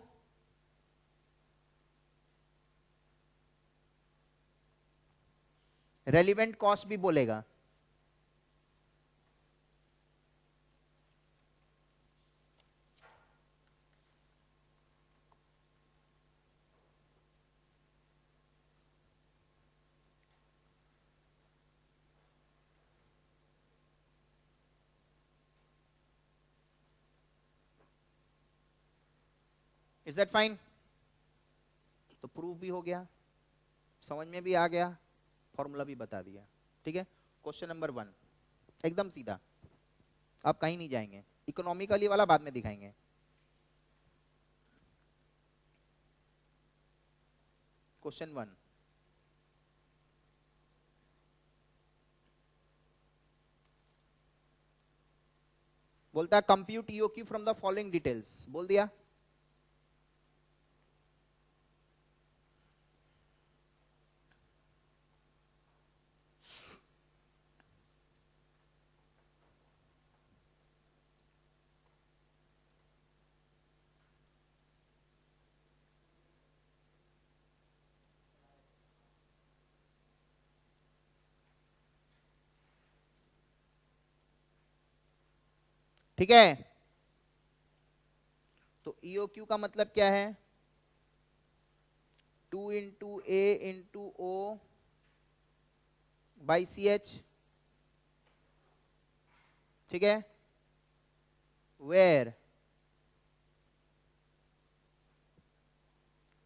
रेलिवेंट कॉस्ट भी बोलेगा। Is that fine? तो प्रूफ भी हो गया, समझ में भी आ गया, फॉर्मूला भी बता दिया। ठीक है, क्वेश्चन नंबर 1 एकदम सीधा, आप कहीं नहीं जाएंगे, इकोनॉमिकली वाला बाद में दिखाएंगे। क्वेश्चन 1, बोलता है compute EOQ from the following details, बोल दिया। ठीक है, तो EOQ का मतलब क्या है, 2 into A into O by CH। ठीक है, where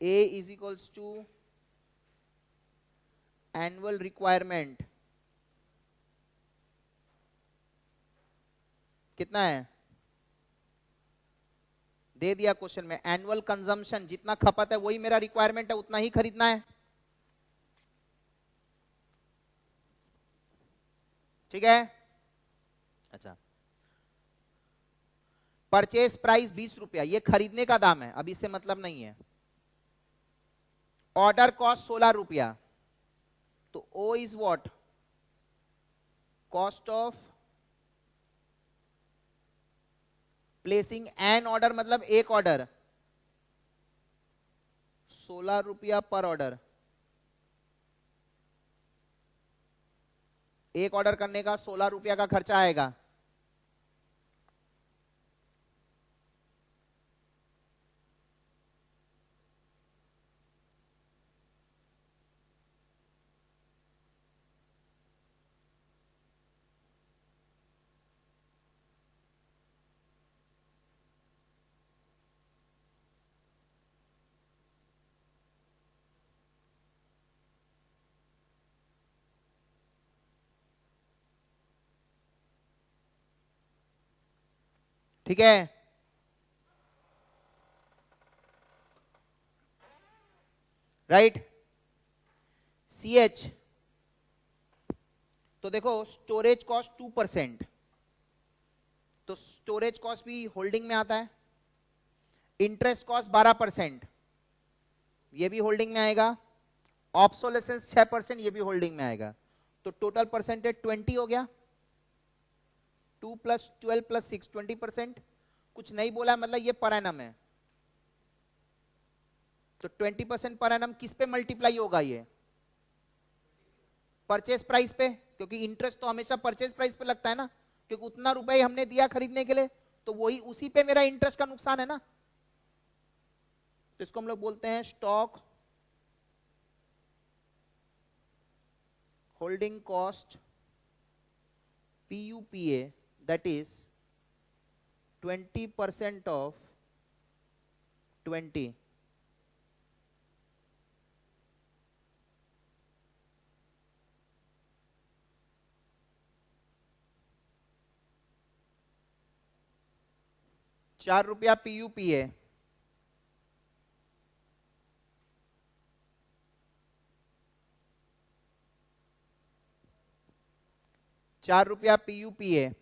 A is equals to annual requirement, कितना है दे दिया क्वेश्चन में, एनुअल कंजम्पशन जितना खपत है वही मेरा रिक्वायरमेंट है, उतना ही खरीदना है। ठीक है, अच्छा, परचेज प्राइस 20 रुपया, ये खरीदने का दाम है, अब इससे मतलब नहीं है। ऑर्डर कॉस्ट 16 रुपया, तो O is what, cost of placing an order, मतलब एक ऑर्डर ₹16 पर ऑर्डर, एक ऑर्डर करने का ₹16 का खर्चा आएगा। ठीक है, राइट। CH, तो देखो स्टोरेज कॉस्ट 2%, तो स्टोरेज कॉस्ट भी होल्डिंग में आता है। इंटरेस्ट कॉस्ट 12%, ये भी होल्डिंग में आएगा। ऑब्सोलेसेंस 6%, ये भी होल्डिंग में आएगा। तो टोटल परसेंटेज 20 हो गया। 2 + 12 + 6 20%। कुछ नहीं बोला, मतलब ये पर एनम है। तो 20% पर एनम किस पे मल्टीप्लाई होगा? ये परचेज प्राइस पे, क्योंकि इंटरेस्ट तो हमेशा परचेज प्राइस पे लगता है ना, क्योंकि उतना रुपए हमने दिया खरीदने के लिए, तो वही उसी पे मेरा इंटरेस्ट का नुकसान है ना। तो इसको हम लोग बोलते हैं stock holding cost, PUPA, that is 20% of 20। ₹4 PUPA, ₹4 PUPA।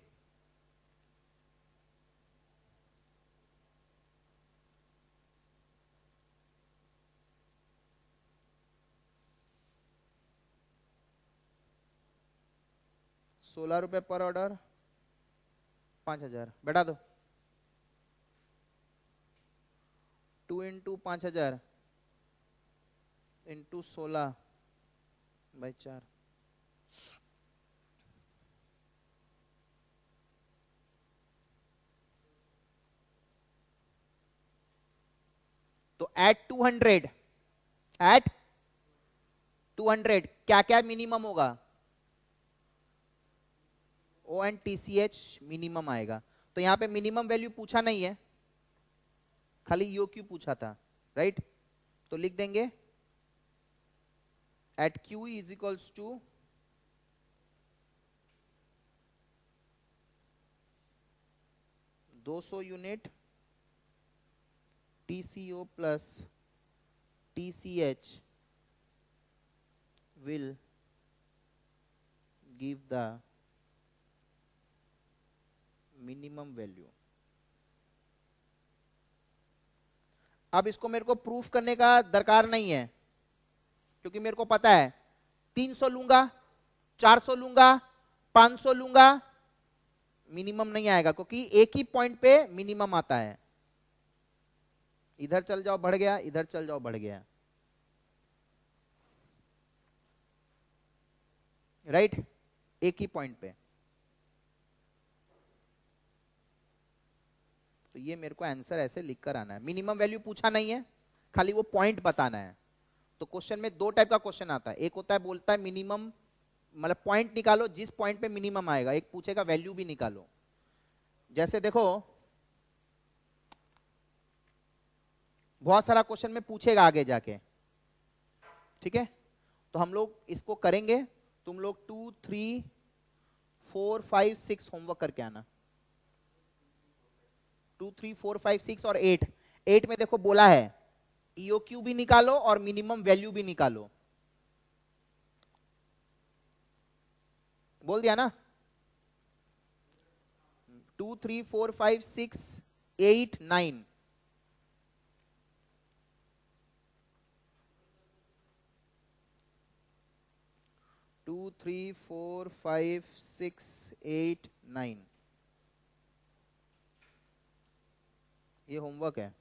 ₹16 पर ऑर्डर, 5,000 बैठा दो। 2 × 5,000 × 16/4। तो एट 200 क्या क्या मिनिमम होगा? ONTCH मिनिमम आएगा। तो यहां पे मिनिमम वैल्यू पूछा नहीं है, खाली EOQ पूछा था, राइट। तो लिख देंगे एट QE = 200 unit TCO plus TCH will give the minimum value। अब इसको मेरे को प्रूफ करने का दरकार नहीं है, क्योंकि मेरे को पता है 300 लूंगा, 400 लूंगा, 500 लूंगा, मिनिमम नहीं आएगा, क्योंकि एक ही पॉइंट पे मिनिमम आता है। इधर चल जाओ बढ़ गया, इधर चल जाओ बढ़ गया, राइट, एक ही पॉइंट पे। तो ये मेरे को आंसर ऐसे लिख कर आना है। मिनिमम वैल्यू पूछा नहीं है, खाली वो पॉइंट बताना है। तो क्वेश्चन में दो टाइप का क्वेश्चन आता है, एक होता है बोलता है मिनिमम, मतलब पॉइंट निकालो जिस पॉइंट पे मिनिमम आएगा, एक पूछेगा वैल्यू भी निकालो। जैसे देखो बहुत सारा क्वेश्चन में पूछेगा आगे जाके, ठीक है। तो हम लोग इसको करेंगे, तुम लोग 2, 3, 4, 5, 6 होमवर्क करके आना। 2, 3, 4, 5, 6 और 8। 8 में देखो बोला है EOQ भी निकालो और मिनिमम वैल्यू भी निकालो, बोल दिया ना। 2, 3, 4, 5, 6, 8, 9। टू 3, 4, 5, 6, 8, 9, ये होमवर्क है।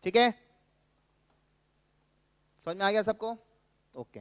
ठीक है, समझ में आ गया सबको? ओके।